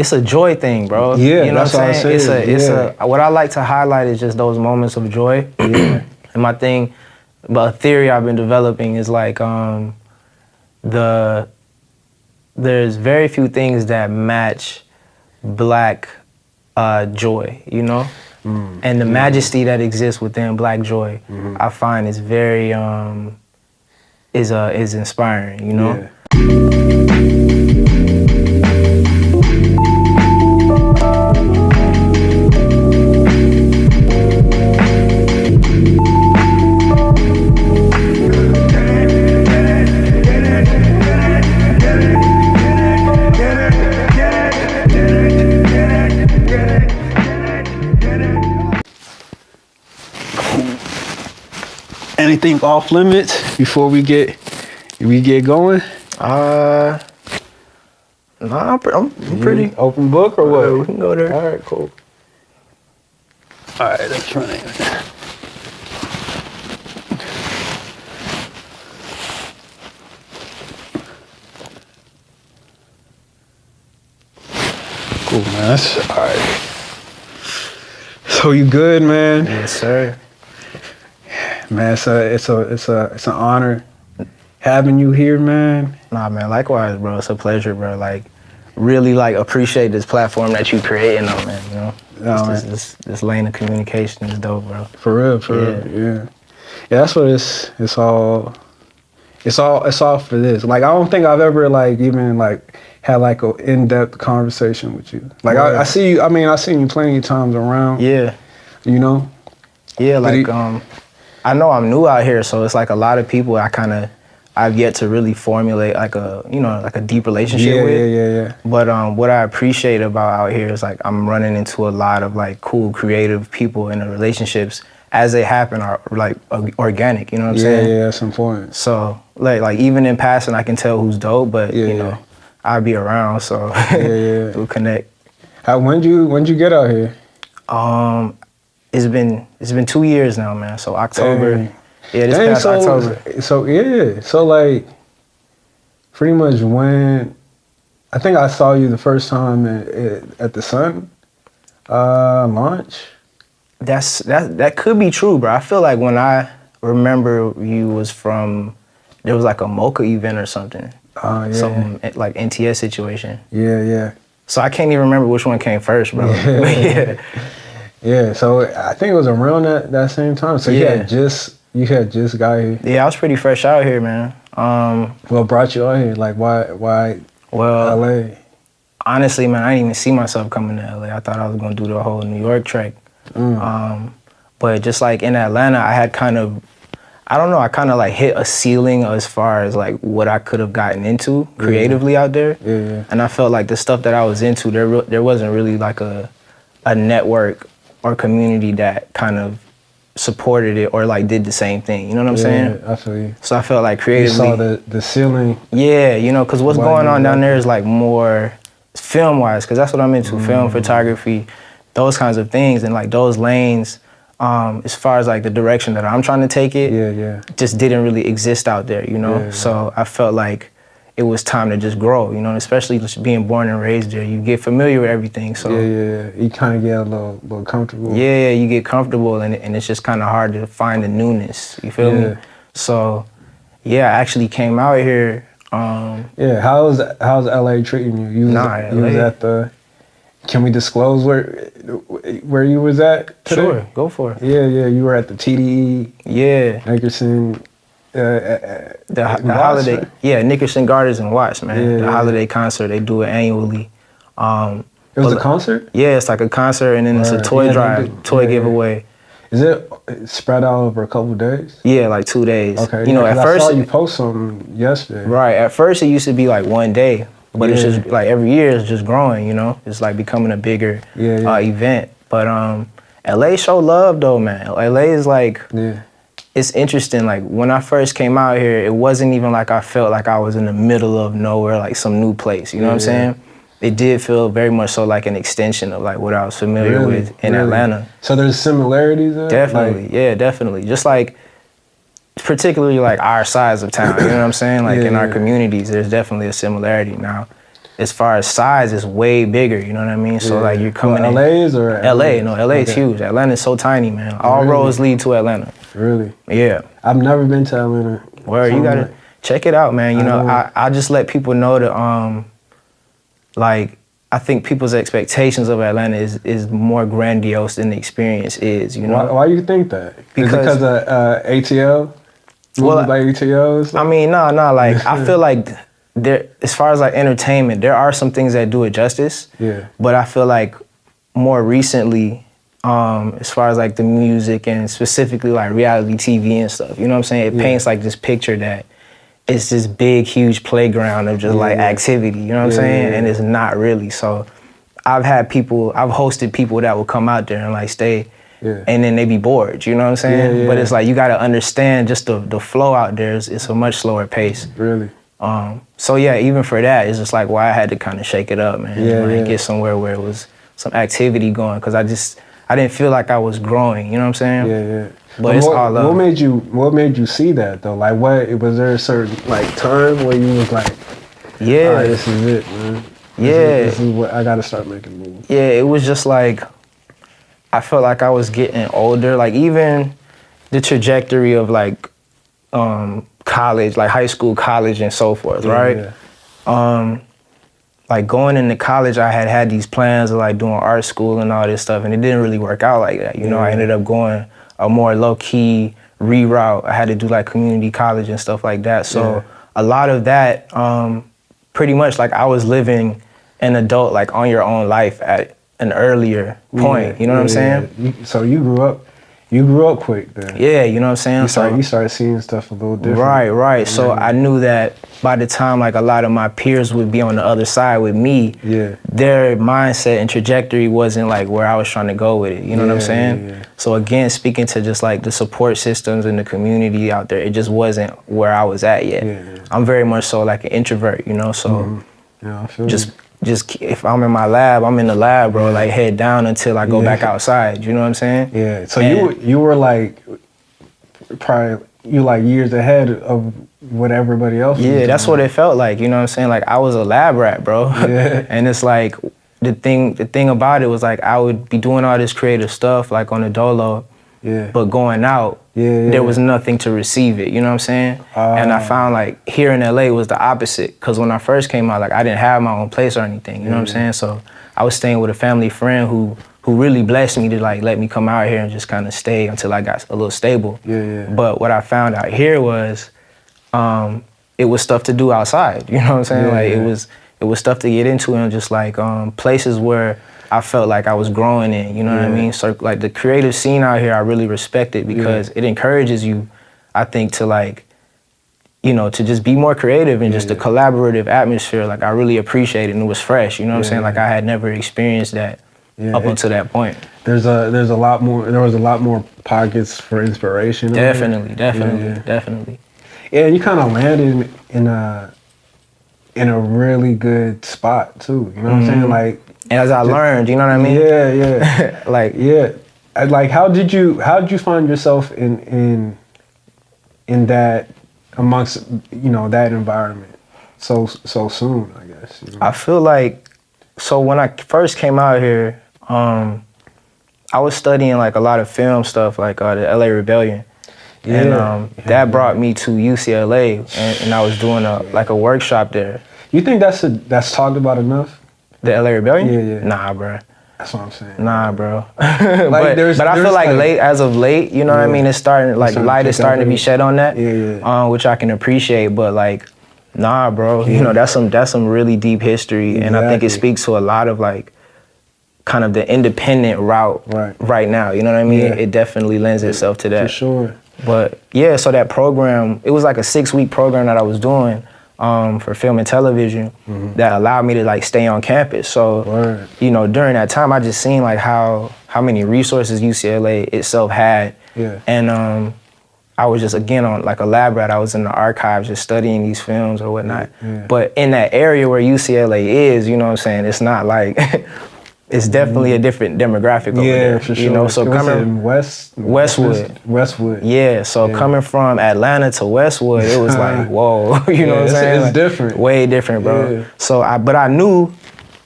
it's a joy thing, bro. Yeah, you know that's what I'm saying? It's a what I like to highlight is just those moments of joy. Yeah. And my thing, but a theory I've been developing is like there's very few things that match Black joy, you know? And the majesty that exists within Black joy, I find is very is inspiring, you know? Yeah. Anything off limits before we get going? Nah, I'm pretty Open book or what? We can go there. All right, cool. All right, let's try it. Cool, man. That's all right. So you good, man? Yes, sir. Man, it's an honor having you here, man. Nah, man, likewise, bro. It's a pleasure, bro. Like, really, like, appreciate this platform that you creating, though, man, you know? This lane of communication is dope, bro. For real, yeah. Yeah, that's what it's all for this. Like, I don't think I've ever, like, even, like, had, like, an in-depth conversation with you. Like, I see you, I've seen you plenty of times around. Yeah. You know? Yeah, like, I know I'm new out here, so it's like a lot of people I've yet to really formulate like a deep relationship with. Yeah. But what I appreciate about out here is like I'm running into a lot of like cool, creative people, and the relationships as they happen are like organic. You know what I'm saying? Yeah, that's important. So like even in passing, I can tell who's dope, but you know, I'll be around, so we'll connect. When'd you get out here? It's been 2 years now, man. So October. Dang. Yeah, this past October. So like, pretty much when, I think I saw you the first time at the Sun launch. That could be true, bro. I feel like when I remember you was there was like a Mocha event or something. Some like NTS situation. Yeah. So I can't even remember which one came first, bro. Yeah, so I think it was around that same time. So you had just got here. Yeah, I was pretty fresh out here, man. What brought you out here? Like, why LA? Honestly, man, I didn't even see myself coming to LA. I thought I was gonna do the whole New York trek. But just like in Atlanta, I had kind of like hit a ceiling as far as like what I could have gotten into creatively out there. Yeah. And I felt like the stuff that I was into, there wasn't really like a network or community that kind of supported it or like did the same thing. You know what I'm saying? Yeah, I feel you. So I felt like creatively. You saw the ceiling. Yeah, you know, because what's going on down there is like more film-wise, because that's what I'm into, film, photography, those kinds of things. And like those lanes, as far as like the direction that I'm trying to take it, just didn't really exist out there, you know? So I felt like it was time to just grow, you know, especially just being born and raised there. You get familiar with everything, so. You kind of get a little comfortable. Yeah, you get comfortable, and it's just kind of hard to find the newness, you feel me? So, yeah, I actually came out here. How's LA treating you? You was at the, can we disclose where you was at today? Sure, go for it. Yeah, you were at the TDE. Yeah. Nickerson. The holiday, right? Nickerson Gardens and Watts, man. The holiday concert, they do it annually. It was a concert? Yeah, it's like a concert, and then it's a toy drive, giveaway. Is it spread out over a couple of days? Yeah, like 2 days. Okay. You know, at first I saw you post something yesterday. Right. At first, it used to be like 1 day, but it's just like every year it's just growing. You know, it's like becoming a bigger event. But LA show love though, man. LA is like. It's interesting, like when I first came out here, it wasn't even like I felt like I was in the middle of nowhere, like some new place, you know what I'm saying? It did feel very much so like an extension of like what I was familiar with in Atlanta. So there's similarities there? Definitely, definitely. Just like, particularly like our size of town, you know what I'm saying? Like in our communities, there's definitely a similarity now. as far as size, it's way bigger. You know what I mean? So like you're coming in. LA's or LA? No, LA is huge. Atlanta's so tiny, man. All roads lead to Atlanta. Really? Yeah. I've never been to Atlanta. Well, you gotta check it out, man. You know, I just let people know that like I think people's expectations of Atlanta is more grandiose than the experience is. You know. Why do you think that? Because of ATL? Well, by ATLs? I mean, no. Like I feel like there, as far as like entertainment, there are some things that do it justice. Yeah. But I feel like more recently, as far as like the music and specifically like reality TV and stuff, you know what I'm saying? It paints like this picture that it's this big, huge playground of just like activity, you know what I'm saying? Yeah. And it's not really. So I've hosted people that will come out there and like stay and then they be bored, you know what I'm saying? Yeah. But it's like you gotta understand just the flow out there it's a much slower pace. Really? So yeah, even for that, it's just like why I had to kind of shake it up, man. Get somewhere where it was some activity going, because I didn't feel like I was growing, you know what I'm saying? Yeah. But it's all love. What made you see that though? Like, was there a certain like time where you was like, all right, this is it, man. This is what I gotta start making moves. Yeah, it was just like I felt like I was getting older. Like even the trajectory of like college, like high school, college, and so forth, right? Yeah. Like going into college, I had these plans of like doing art school and all this stuff, and it didn't really work out like that. You know, I ended up going a more low-key reroute. I had to do like community college and stuff like that. So a lot of that, pretty much like I was living an adult, like on your own life at an earlier point. You know what I'm saying? So you grew up quick then. Yeah, you know what I'm saying? You started seeing stuff a little different. Right. So I knew that by the time like a lot of my peers would be on the other side with me, their mindset and trajectory wasn't like where I was trying to go with it. You know what I'm saying? Yeah. So again, speaking to just like the support systems and the community out there, it just wasn't where I was at yet. Yeah. I'm very much so like an introvert, you know? So I feel just if I'm in my lab, I'm in the lab, bro. Like head down until I go back outside. You know what I'm saying? Yeah. So you were like probably like years ahead of what everybody else was doing. That's what it felt like. You know what I'm saying? Like I was a lab rat, bro. Yeah. And it's like the thing about it was like I would be doing all this creative stuff like on the dolo, but going out, there was nothing to receive it. You know what I'm saying? And I found like here in LA was the opposite, because when I first came out, like I didn't have my own place or anything. You know what I'm saying? So I was staying with a family friend who really blessed me to like let me come out here and just kind of stay until I got a little stable. But what I found out here was it was stuff to do outside. You know what I'm saying? Like it was stuff to get into, and just like places where I felt like I was growing in, you know what I mean? So like the creative scene out here, I really respect it, because it encourages you, I think, to like, you know, to just be more creative and just the collaborative atmosphere. Like I really appreciate it, and it was fresh, you know what I'm saying? Like I had never experienced that up until that point. There was a lot more pockets for inspiration. Definitely. Yeah, you kind of landed in a really good spot too. You know what I'm saying? Like, as I learned, you know what I mean? Yeah. Like, how did you find yourself in that, amongst, you know, that environment so soon, I guess? You know? I feel like, so when I first came out here, I was studying like a lot of film stuff, like the LA Rebellion. And that brought me to UCLA, and I was doing a workshop there. You think that's talked about enough? The LA Rebellion? Yeah. Nah, bro. That's what I'm saying. Nah, bro. Like, but I feel like as of late, you know what I mean? It's starting, like light is starting to be shed on that, which I can appreciate. But like, nah, bro. You know, that's some really deep history, and I think it speaks to a lot of like, kind of the independent route right now. You know what I mean? It definitely lends itself to that. For sure. But yeah, so that program, it was like a 6-week program that I was doing for film and television that allowed me to like stay on campus. So, you know, during that time, I just seen like how many resources UCLA itself had. And I was just, again, on like a lab rat. I was in the archives just studying these films or whatnot. But in that area where UCLA is, you know what I'm saying, it's not like, it's definitely a different demographic over there. For sure. You know, so coming Westwood. Yeah, so coming from Atlanta to Westwood, it was like, whoa, you know what I'm saying? It's like, different. Way different, bro. Yeah. So but I knew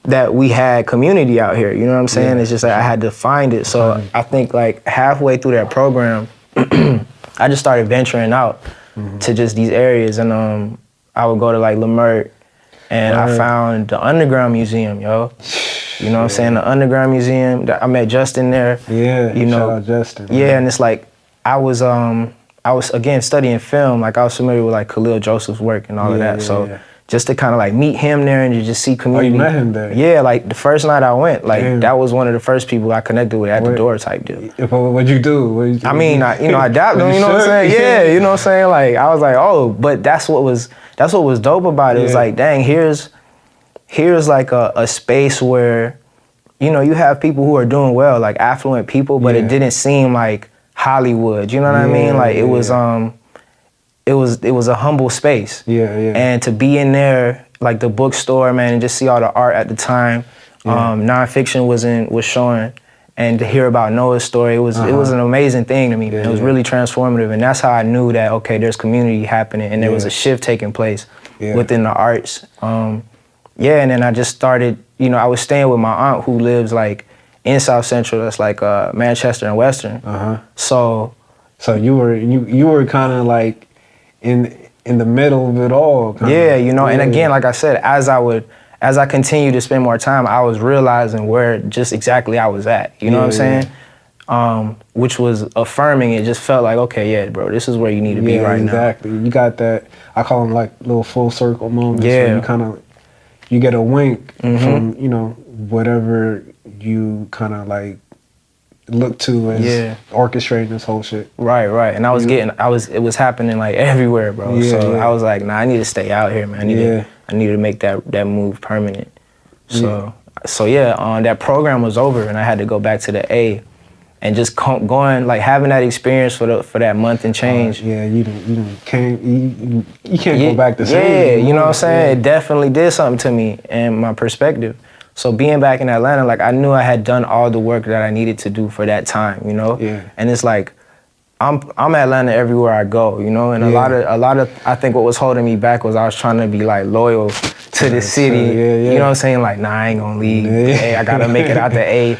that we had community out here, you know what I'm saying? It's just like I had to find it. So I think like halfway through that program, I just started venturing out to just these areas, and I would go to like Leimert, and I found the Underground Museum, yo. You know what I'm saying? The Underground Museum. I met Justin there. Yeah, you know, shout out Justin. Yeah, and it's like I was again studying film. Like I was familiar with like Khalil Joseph's work and all of that. So just to kind of like meet him there and to just see community. Oh, you met him there? Yeah, like the first night I went, like that was one of the first people I connected with at the door type deal. What'd you do? I mean, I dapped him, you know what I'm saying? Yeah, you know what I'm saying? Like I was like, oh, but that's what was dope about it. It was like, dang, here's like a space where, you know, you have people who are doing well, like affluent people, but it didn't seem like Hollywood. You know what I mean? Like it was a humble space. And to be in there, like the bookstore, man, and just see all the art at the time. Nonfiction was showing, and to hear about Noah's story, it was an amazing thing to me. Man. It was really transformative, and that's how I knew that okay, there's community happening, and there was a shift taking place within the arts. And then I just started. You know, I was staying with my aunt who lives like in South Central. That's like Manchester and Western. So you were kind of like in the middle of it all. Kinda. You know, and again, like I said, as I continued to spend more time, I was realizing where just exactly I was at. You know what I'm saying? Which was affirming. It just felt like, okay, bro, this is where you need to be right now. Exactly. You got that. I call them like little full circle moments. Where you kind of. You get a wink from, you know, whatever you kind of like look to as orchestrating this whole shit. Right. And I was it was happening like everywhere, bro. I was like, nah, I need to stay out here, man. I need to make that move permanent. So that program was over and I had to go back to the A. And just going, like having that experience for that month and change. You can't go back the same. Yeah, you know what I'm saying? It definitely did something to me and my perspective. So being back in Atlanta, like I knew I had done all the work that I needed to do for that time, you know? And it's like, I'm Atlanta everywhere I go, you know? And a lot of, I think what was holding me back was I was trying to be like loyal to the city. You know what I'm saying? Like, nah, I ain't gonna leave. Hey, I gotta make it out the A.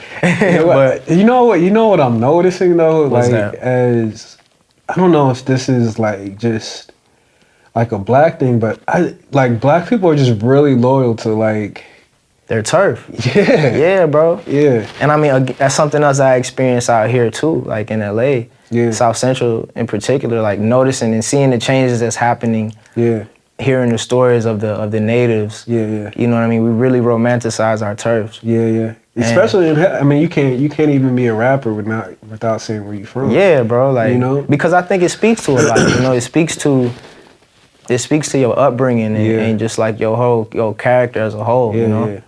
But you know what I'm noticing though? What's like that? As I don't know if this is like just like a black thing, but like black people are just really loyal to like their turf. Yeah, bro. Yeah. And I mean, that's something else I experienced out here too, like in LA. South Central in particular, like noticing and seeing the changes that's happening. Hearing the stories of the natives. You know what I mean? We really romanticize our turfs. Especially I mean, you can't even be a rapper without saying where you from. Yeah, bro. Like, you know? Because I think it speaks to a lot. You know, it speaks to your upbringing and just like your character as a whole. You know.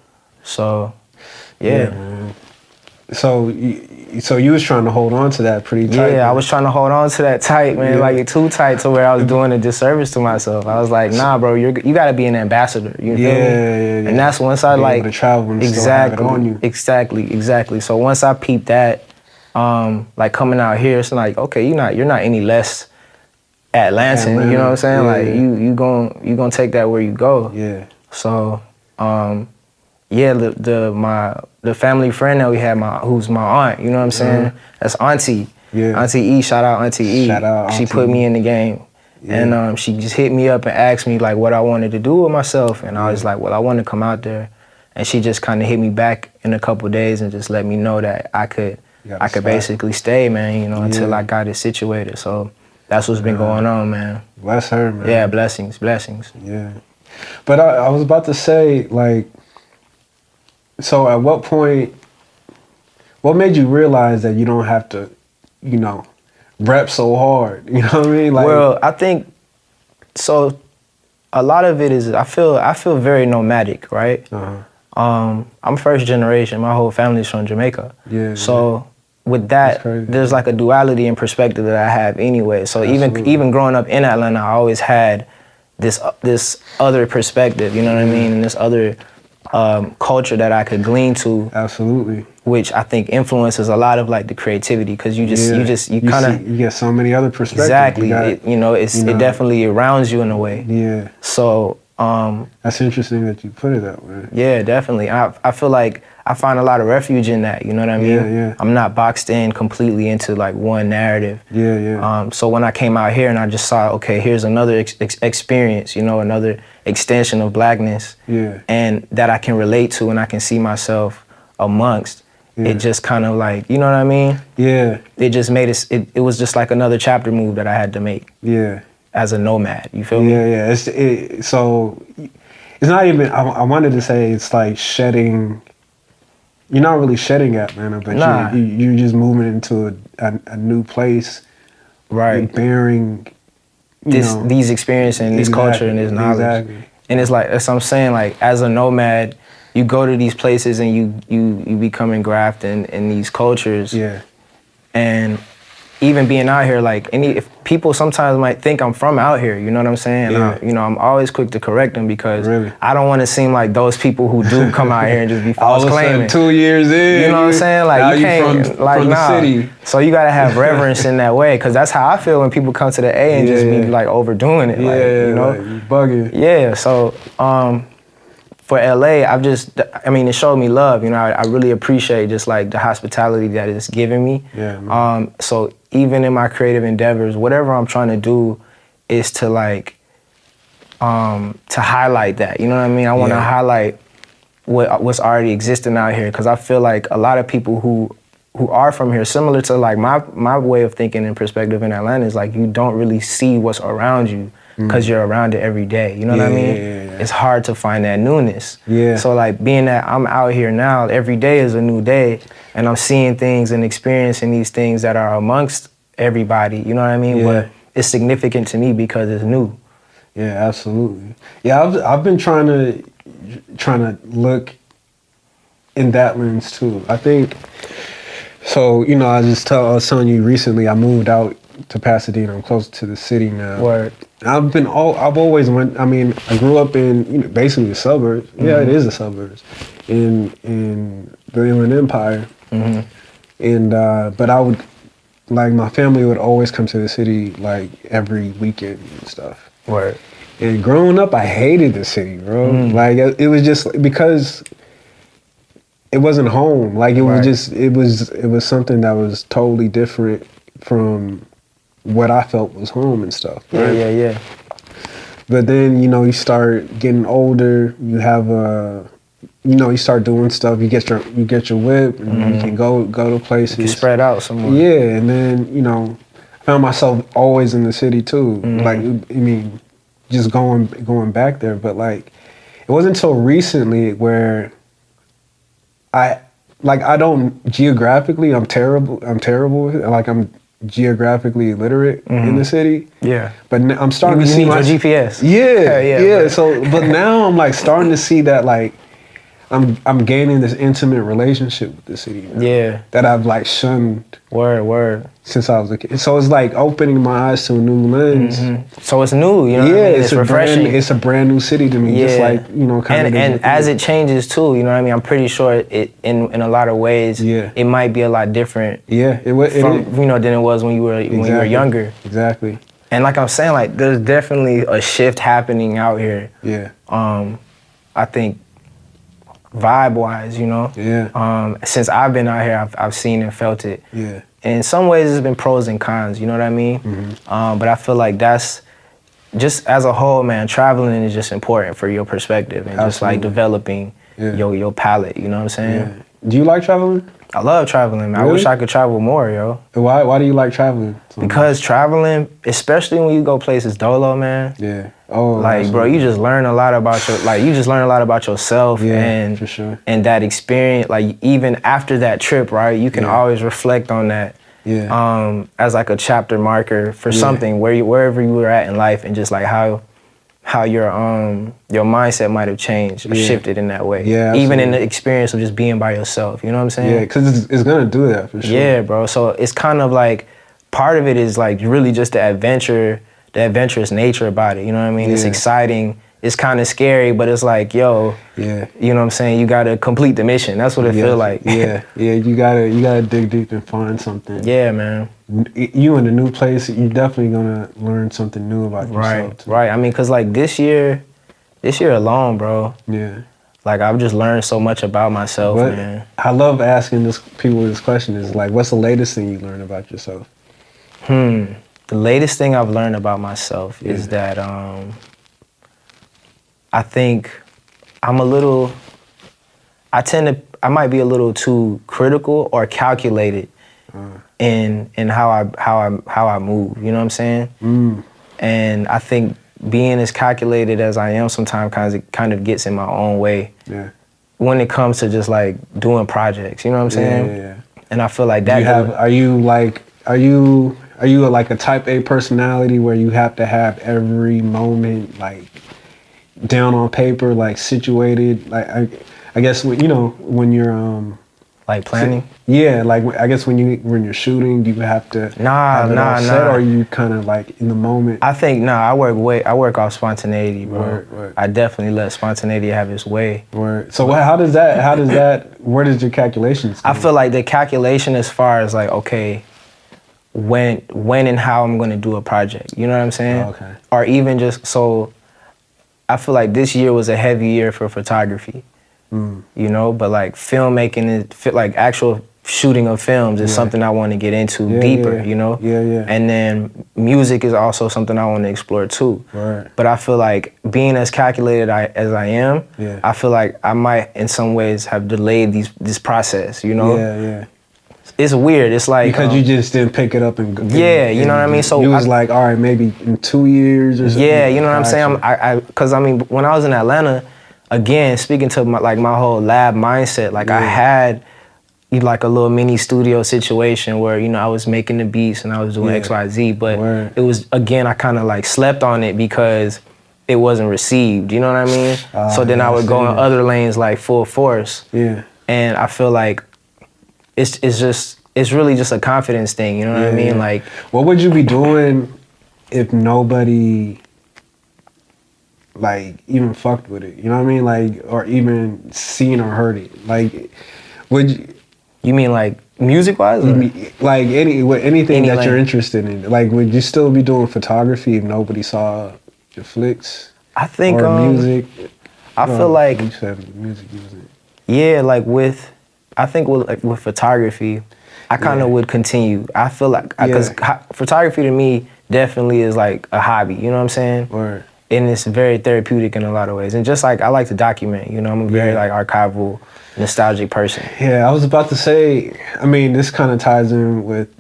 So, man. So you was trying to hold on to that pretty tight. I was trying to hold on to that tight, man. Like too tight to where I was doing a disservice to myself. I was like, nah, bro, you got to be an ambassador. You feel me? And that's once I like able to travel and still have it on you. Exactly. So once I peeped that, like coming out here, it's like, okay, you're not any less Atlantan. You know what I'm saying? Like you gonna take that where you go. So. The family friend that we had, who's my aunt, you know what I'm saying? That's Auntie. Auntie E, shout out Auntie E. She put me in the game. And she just hit me up and asked me like what I wanted to do with myself. And I was like, well, I want to come out there. And she just kind of hit me back in a couple of days and just let me know that I could basically stay, man, you know, until I got it situated. So that's what's been going on, man. Bless her, man. Yeah, blessings. Yeah. But I was about to say, like, so at what point, what made you realize that you don't have to, you know, rep so hard? You know what I mean? Like, well, I think, so a lot of it is, I feel very nomadic, right? I'm first generation. My whole family's from Jamaica. So with that, there's like a duality in perspective that I have anyway. So even growing up in Atlanta, I always had this other perspective, you know what I mean? And this other culture that I could glean to. Absolutely. Which I think influences a lot of like the creativity, because you kind of you get so many other perspectives. Exactly. It definitely surrounds you in a way. Yeah. So that's interesting that you put it that way. Yeah, definitely. I feel like I find a lot of refuge in that. You know what I mean? Yeah. I'm not boxed in completely into like one narrative. Yeah. So when I came out here and I just saw, okay, here's another experience, another extension of blackness, and that I can relate to and I can see myself amongst. It just kind of like, you know what I mean? Yeah. It just made it was just like another chapter move that I had to make. Yeah. As a nomad, you feel me? Yeah. So it's not even, I wanted to say it's like shedding. You're not really shedding Atlanta, but you're just moving into a new place. Right. And bearing these experiences and this culture and this knowledge. Exactly. And it's like, as I'm saying, like as a nomad, you go to these places and you become engrafted in these cultures. Yeah. And even being out here, like if people sometimes might think I'm from out here, you know what I'm saying? Yeah. I'm always quick to correct them because really? I don't want to seem like those people who do come out here and just be false claiming. 2 years in, you know what I'm saying? Like you can't from the city. So you gotta have reverence in that way, because that's how I feel when people come to the A and just be like overdoing it. Yeah, like, you bugging. Yeah. So for LA, it showed me love. I really appreciate just like the hospitality that it's given me. Yeah. Man. So even in my creative endeavors, whatever I'm trying to do is to like, to highlight that. You know what I mean? I want to highlight what's already existing out here, because I feel like a lot of people who are from here, similar to like my way of thinking and perspective in Atlanta, is like you don't really see what's around you because you're around it every day. You know what I mean? Yeah. It's hard to find that newness. Yeah. So like being that I'm out here now, every day is a new day, and I'm seeing things and experiencing these things that are amongst everybody. You know what I mean? Yeah. But it's significant to me because it's new. Yeah, absolutely. Yeah, I've been trying to look in that lens too. I think so. I was telling you recently, I moved out to Pasadena. I'm close to the city now. Word. I've always went. I mean, I grew up in basically the suburbs. Mm-hmm. Yeah, it is the suburbs in the Inland Empire. Mm-hmm. And but I would, like, my family would always come to the city like every weekend and stuff. Word. And growing up, I hated the city, bro. Like it was just because it wasn't home. Like it was just it was something that was totally different from what I felt was home and stuff. Right? Yeah. But then, you start getting older, you have you start doing stuff, you get your whip and you can go to places. You can spread out somewhere. Yeah, and then, I found myself always in the city too. Like, just going back there. But like, it wasn't until recently where I don't geographically, I'm terrible with it. Like, I'm geographically illiterate in the city. Yeah. But I'm starting to see your GPS. Yeah. So, but now I'm like starting to see that like I'm gaining this intimate relationship with the city now. Yeah. That I've like shunned. Word. Since I was a kid. So it's like opening my eyes to a new lens. So it's new, you know what I mean? It's refreshing. It's a brand new city to me. Just like, kind of. And as it changes too, you know what I mean? I'm pretty sure it in a lot of ways, it might be a lot different. Yeah, than it was when you were younger. Exactly. And like I'm saying, like there's definitely a shift happening out here. Yeah. I think vibe-wise, Yeah. Since I've been out here, I've seen and felt it. Yeah. And in some ways, it's been pros and cons, you know what I mean? But I feel like that's, just as a whole, man, traveling is just important for your perspective and just like developing your palette, you know what I'm saying? Yeah. Do you like traveling? I love traveling, man. Really? I wish I could travel more, yo. Why do you like traveling? Because traveling, especially when you go places dolo, man. Yeah. Oh. Like, absolutely. bro, you just learn a lot about yourself and for sure. And that experience. Like, even after that trip, right? You can always reflect on that. Yeah. As like a chapter marker for something wherever you were at in life, and just like how your mindset might have changed or shifted in that way. Yeah. Even in the experience of just being by yourself. You know what I'm saying? Yeah, because it's gonna do that for sure. Yeah, bro. So it's kind of like part of it is like really just the adventurous nature about it. You know what I mean? Yeah. It's exciting it's kind of scary, but it's like, yo, you know what I'm saying? You gotta complete the mission. That's what it feel like. You gotta dig deep and find something. Yeah, man. You in a new place, you're definitely gonna learn something new about yourself too. Right. I mean, cause like this year alone, bro. Yeah. Like I've just learned so much about myself, man. I love asking people this question is like, what's the latest thing you learned about yourself? The latest thing I've learned about myself is that I think I might be a little too critical or calculated in how I move. You know what I'm saying? And I think being as calculated as I am sometimes kind of gets in my own way. Yeah. When it comes to just like doing projects, you know what I'm saying? Yeah. And I feel like that. Are you like a type A personality where you have to have every moment like down on paper, like situated? Like I guess when you're like planning. Yeah, like I guess when you're shooting, do you have to have it all set, or are you kind of like in the moment? I think I work off spontaneity, bro. Word. I definitely let spontaneity have its way. Word. So how does that? Where does your calculations come? I feel like the calculation as far as like, okay, when and how I'm gonna do a project. You know what I'm saying? Oh, okay. Or even just so. I feel like this year was a heavy year for photography. You know, but like filmmaking is like actual shooting of films is something I want to get into deeper, you know? Yeah. And then music is also something I want to explore too. Right. But I feel like being as calculated as I am, I feel like I might in some ways have delayed this process, you know? Yeah. It's weird. It's like because you just didn't pick it up and go. Yeah, you know what I mean? So you was like, all right, maybe in 2 years or something. Yeah, you know what I'm saying? Because I mean, when I was in Atlanta, again, speaking to my whole lab mindset, like I had like a little mini studio situation where, you know, I was making the beats and I was doing X, Y, Z, but it was, again, I kind of like slept on it because it wasn't received, you know what I mean? So then I would go in other lanes like full force. Yeah. And I feel like it's really just a confidence thing, you know what I mean? Like, what would you be doing if nobody like even fucked with it, you know what I mean? Like, or even seen or heard it. Like, would you mean like music-wise? Like anything that you're interested in. Like, would you still be doing photography if nobody saw your flicks? I think or music. I feel like you said music. Yeah, like with photography, I kind of would continue. I feel like because photography to me definitely is like a hobby. You know what I'm saying? Word. And it's very therapeutic in a lot of ways. And just like I like to document, you know, I'm a very like archival, nostalgic person. Yeah, I was about to say, I mean, this kind of ties in with,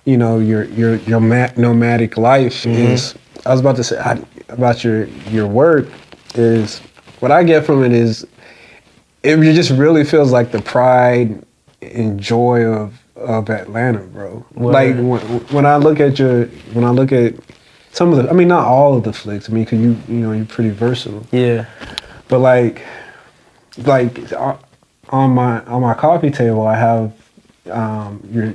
you know, your nomadic life is, I was about to say about your work is, what I get from it is, it just really feels like the pride and joy of Atlanta, bro. Word. Like when I look at some of the, I mean, not all of the flicks. I mean, cause you know, you're pretty versatile. Yeah. But like on my coffee table, I have your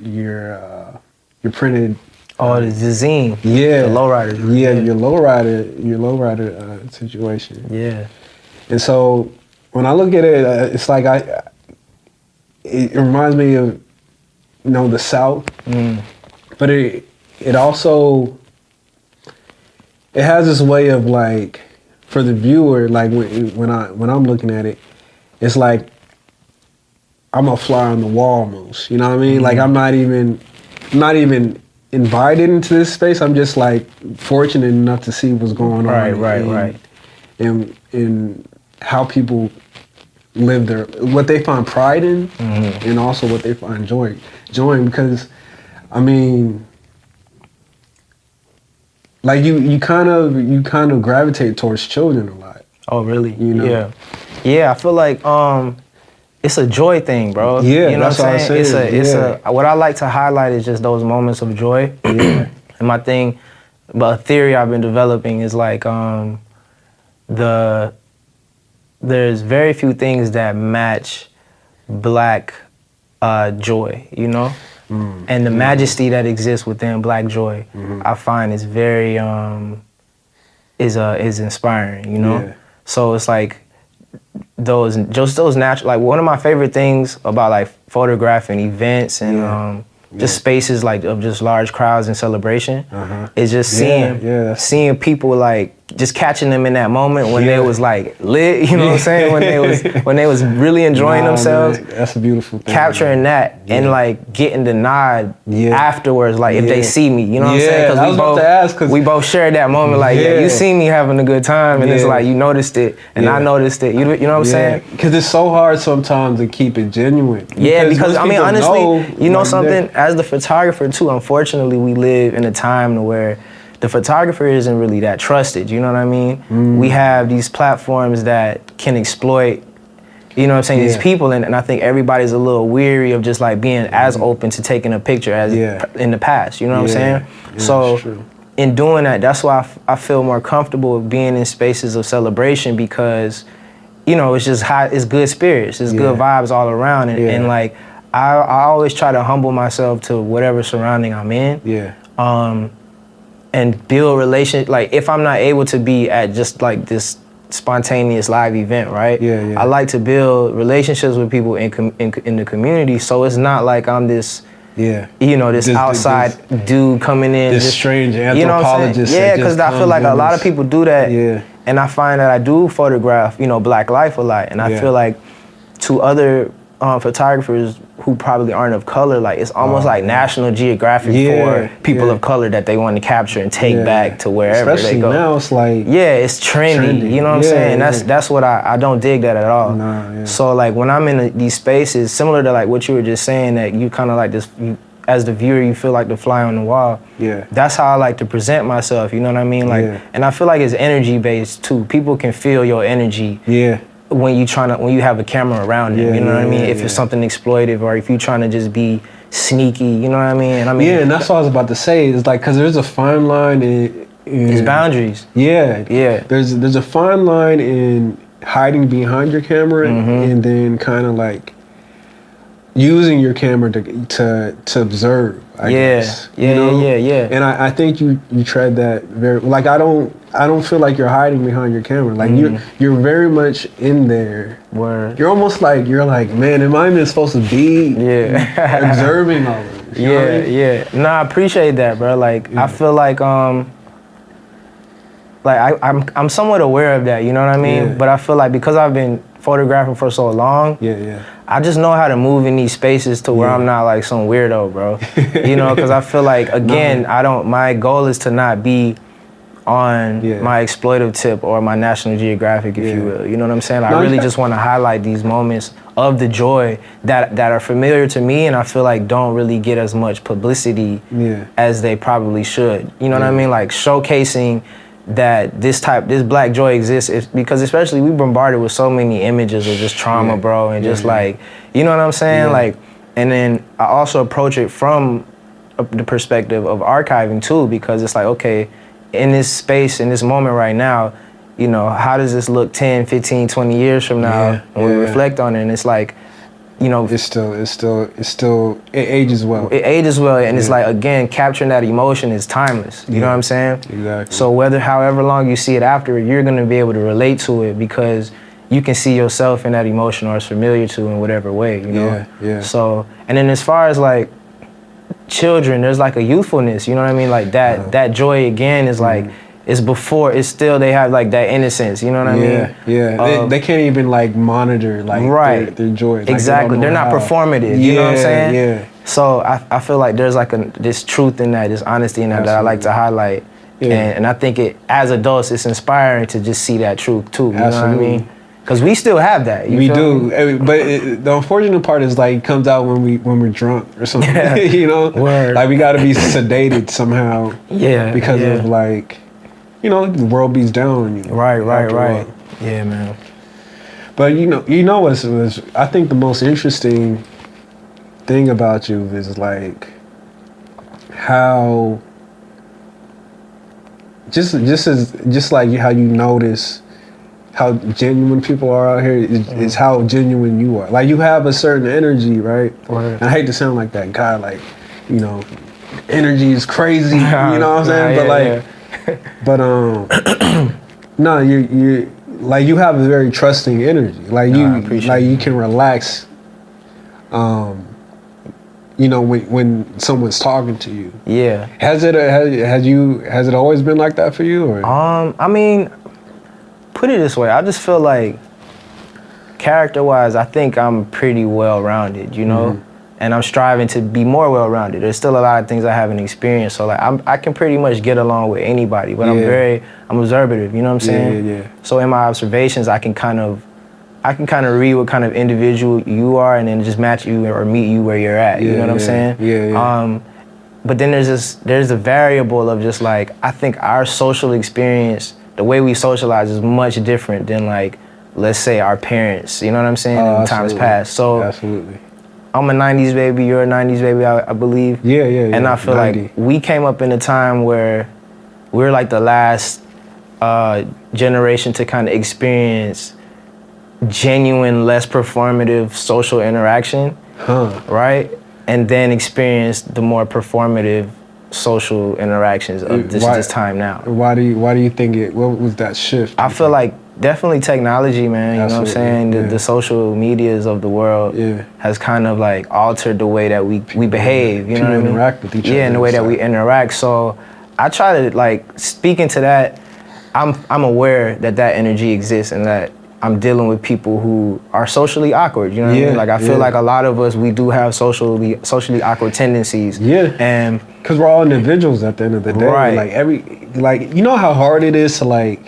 printed. Oh, the zine. Yeah. The lowrider. Yeah, your lowrider situation. Yeah. And so when I look at it, it's like it reminds me of, you know, the South, but it also. It has this way of like, for the viewer, like when I'm looking at it, it's like I'm a fly on the wall almost. You know what I mean? Like I'm not even invited into this space. I'm just like fortunate enough to see what's going on. Right. And how people live what they find pride in, and also what they find joy in. Because, I mean, like you kind of gravitate towards children a lot. Oh, really? You know? Yeah. I feel like it's a joy thing, bro. Yeah, you know that's what I'm saying? It's what I like to highlight is just those moments of joy. And my thing, but a theory I've been developing is like there's very few things that match Black joy, you know? And the majesty that exists within Black joy, I find is very, is inspiring, you know? Yeah. So it's like those natural, like one of my favorite things about like photographing events and just spaces like of just large crowds and celebration is just seeing people like just catching them in that moment when they was like lit, you know what I'm saying? When they was really enjoying themselves. Man, that's a beautiful thing. Capturing that and like getting the nod afterwards, like if they see me, you know what I'm saying? Because we both shared that moment, like you see me having a good time, and it's like you noticed it, and I noticed it. You know what I'm saying? Because it's so hard sometimes to keep it genuine. Because I mean, honestly, you know something? As the photographer too, unfortunately, we live in a time where the photographer isn't really that trusted, you know what I mean? We have these platforms that can exploit, you know what I'm saying, these people, and I think everybody's a little weary of just like being as open to taking a picture as in the past, you know what I'm saying? So in doing that, that's why I feel more comfortable being in spaces of celebration, because, you know, it's just it's good spirits, it's good vibes all around, and like, I always try to humble myself to whatever surrounding I'm in. And build relations. Like if I'm not able to be at just like this spontaneous live event, right? I like to build relationships with people in the community, so it's not like I'm this, you know, this outside dude coming in, this strange anthropologist. You know what I'm saying? Because I feel like a lot of people do that, and I find that I do photograph, you know, Black life a lot, and I feel like to other photographers who probably aren't of color, like it's almost like National Geographic for people of color that they want to capture and take back to wherever Especially they go. Now it's like it's trendy. You know what I'm saying? That's what I don't dig that at all. So like when I'm in these spaces, similar to like what you were just saying, that you kind of like this, as the viewer, you feel like the fly on the wall. That's how I like to present myself. You know what I mean? Like, and I feel like it's energy based too. People can feel your energy. When you have a camera around them, you know what I mean? If it's something exploitive, or if you're trying to just be sneaky, you know what I mean? And that's what I was about to say. It's like, because there's a fine line in there's boundaries. There's a fine line in hiding behind your camera and then kind of like using your camera to observe. I guess, you know? And I think you tread that very, like, I don't feel like you're hiding behind your camera. Like you're very much in there. Word. You're almost like, man, am I even supposed to be observing all of this? No, I appreciate that, bro. Like I feel like I'm somewhat aware of that, you know what I mean? But I feel like because I've been photographing for so long, I just know how to move in these spaces to where I'm not like some weirdo, bro. You know, because I feel like, again, my goal is to not be on my exploitive tip or my National Geographic, if you will. You know what I'm saying? I really just want to highlight these moments of the joy that are familiar to me, and I feel like don't really get as much publicity as they probably should. You know what I mean? Like showcasing that this Black joy exists, because especially we bombarded with so many images of just trauma, bro, and just like, you know what I'm saying? Like, and then I also approach it from the perspective of archiving too, because it's like, okay, in this space, in this moment right now, you know, how does this look 10, 15, 20 years from now when we reflect on it? And it's like, you know, it ages well. It ages well, and it's like, again, capturing that emotion is timeless. You know what I'm saying? Exactly. So however long you see it after, you're gonna be able to relate to it, because you can see yourself in that emotion, or it's familiar to in whatever way, you know? So, and then as far as like children, there's like a youthfulness, you know what I mean? Like that joy again is like, it's still, they have like that innocence, you know what I mean? They can't even like monitor like their joy. Like, exactly, they're not performative, you know what I'm saying? So I feel like there's like this truth in that, this honesty in that, that I like to highlight. And I think as adults, it's inspiring to just see that truth too, you know what I mean? Because we still have that. We do, but the unfortunate part is like it comes out when we're drunk or something. You know, like we got to be sedated somehow. Because of like, you know, the world beats down on you. Right. Yeah, man. But you know what's I think the most interesting thing about you is like how just like how you notice how genuine people are out here is how genuine you are. Like you have a certain energy, right? And I hate to sound like that guy, like, you know, energy is crazy, you know what I'm saying? But like But no, you like you have a very trusting energy. Like you can relax. You know, when someone's talking to you. Yeah. Has it always been like that for you, or? I mean, put it this way, I just feel like character-wise, I think I'm pretty well-rounded, you know? And I'm striving to be more well-rounded. There's still a lot of things I haven't experienced, so like I can pretty much get along with anybody, but I'm observative, you know what I'm saying? Yeah. So in my observations, I can kind of read what kind of individual you are and then just match you or meet you where you're at, you know what I'm saying? Yeah. But then there's a variable of just like, I think our social experience, the way we socialize is much different than like, let's say our parents, you know what I'm saying, in times past. So absolutely. I'm a 90s baby, you're a 90s baby, I believe. Yeah. And I feel 90. like we came up in a time where we're like the last generation to kind of experience genuine, less performative social interaction, right? And then experience the more performative social interactions of this time now. Why do you think what was that shift? I feel like definitely technology, man. You know what I'm saying? The social medias of the world has kind of like altered the way that we behave. You know what I mean? Interact with each other. Yeah, and the way that we interact. So I try to like speak into that. I'm aware that energy exists and that I'm dealing with people who are socially awkward. You know what I mean? Like I feel like a lot of us, we do have socially awkward tendencies. Yeah. And because we're all individuals at the end of the day. Right. Like you know how hard it is to like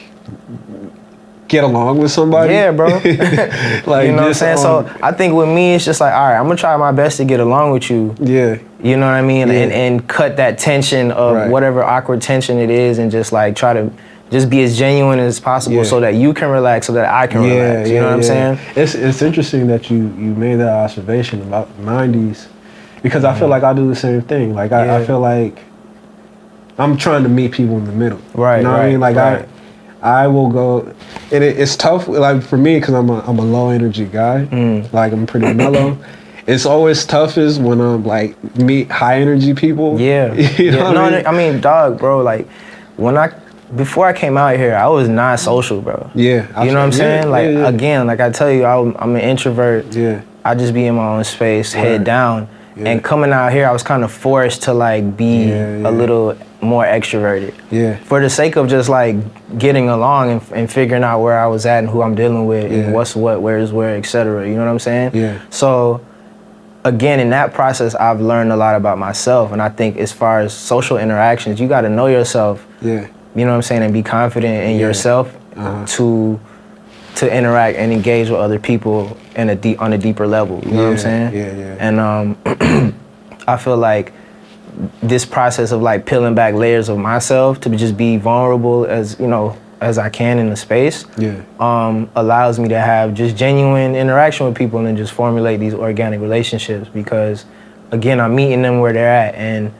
get along with somebody? Yeah, bro. Like, you know what I'm saying? So I think with me, it's just like, all right, I'm gonna try my best to get along with you. Yeah. You know what I mean? And cut that tension of whatever awkward tension it is and just like try to just be as genuine as possible so that you can relax, so that I can relax. You know what I'm saying? It's interesting that you made that observation about the 90s because I feel like I do the same thing. Like I feel like I'm trying to meet people in the middle. Right. You know what I mean? Like I will go, and it's tough. Like for me, because I'm a low energy guy. Like I'm pretty mellow. It's always toughest when I'm like meet high energy people. Yeah. You know what I mean? I mean, dog, bro. Like before I came out here, I was not social, bro. Yeah. You know what I'm saying? Like again, like I tell you, I'm an introvert. Yeah. I just be in my own space, head down. Yeah. And coming out here, I was kind of forced to like be a little more extroverted. Yeah. For the sake of just like getting along and figuring out where I was at and who I'm dealing with and what's what, where's where, etc. You know what I'm saying? Yeah. So again, in that process, I've learned a lot about myself. And I think as far as social interactions, you got to know yourself. Yeah. You know what I'm saying? And be confident in yourself to interact and engage with other people on a deeper level. You know what I'm saying? Yeah. And I feel like this process of like peeling back layers of myself to just be vulnerable as I can in the space allows me to have just genuine interaction with people and just formulate these organic relationships because again, I'm meeting them where they're at and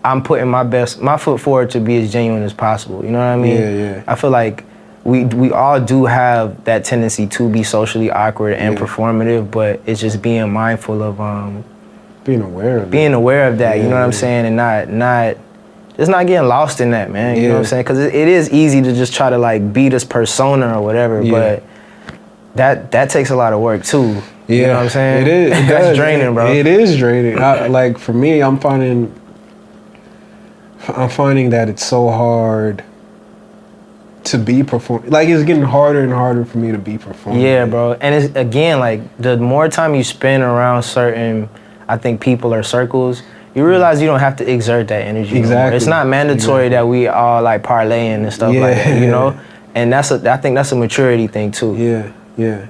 I'm putting my foot forward to be as genuine as possible. You know what I mean? Yeah. I feel like we all do have that tendency to be socially awkward and performative, but it's just being mindful of being aware of that. You know what I'm saying, and not getting lost in that, man. You know what I'm saying? Because it is easy to just try to like be this persona or whatever, but that takes a lot of work too. Yeah. You know what I'm saying? It is. That's draining, bro. It is draining. Like for me, I'm finding that it's so hard to be perform. Like it's getting harder and harder for me to be performing. Yeah, bro. And it's again like the more time you spend around certain, I think, people or circles, you realize you don't have to exert that energy. Exactly. Anymore. It's not mandatory that we all like parlaying and stuff like that, you know. And I think that's a maturity thing too. Yeah.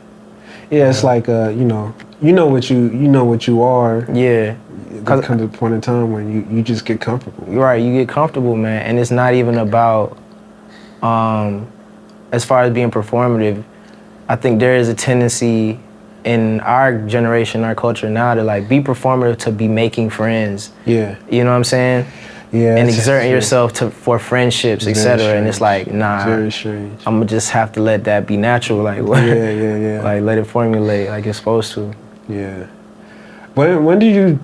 It's like you know what you are. Yeah. There comes a point in time when you just get comfortable. Right, you get comfortable, man. And it's not even about as far as being performative. I think there is a tendency in our generation, our culture now, to like be performative, to be making friends. Yeah. You know what I'm saying? Yeah. And exerting yourself for friendships, etc. And it's like, nah. Very strange. I'm gonna just have to let that be natural. Like, yeah. Like, let it formulate like it's supposed to. Yeah. When do you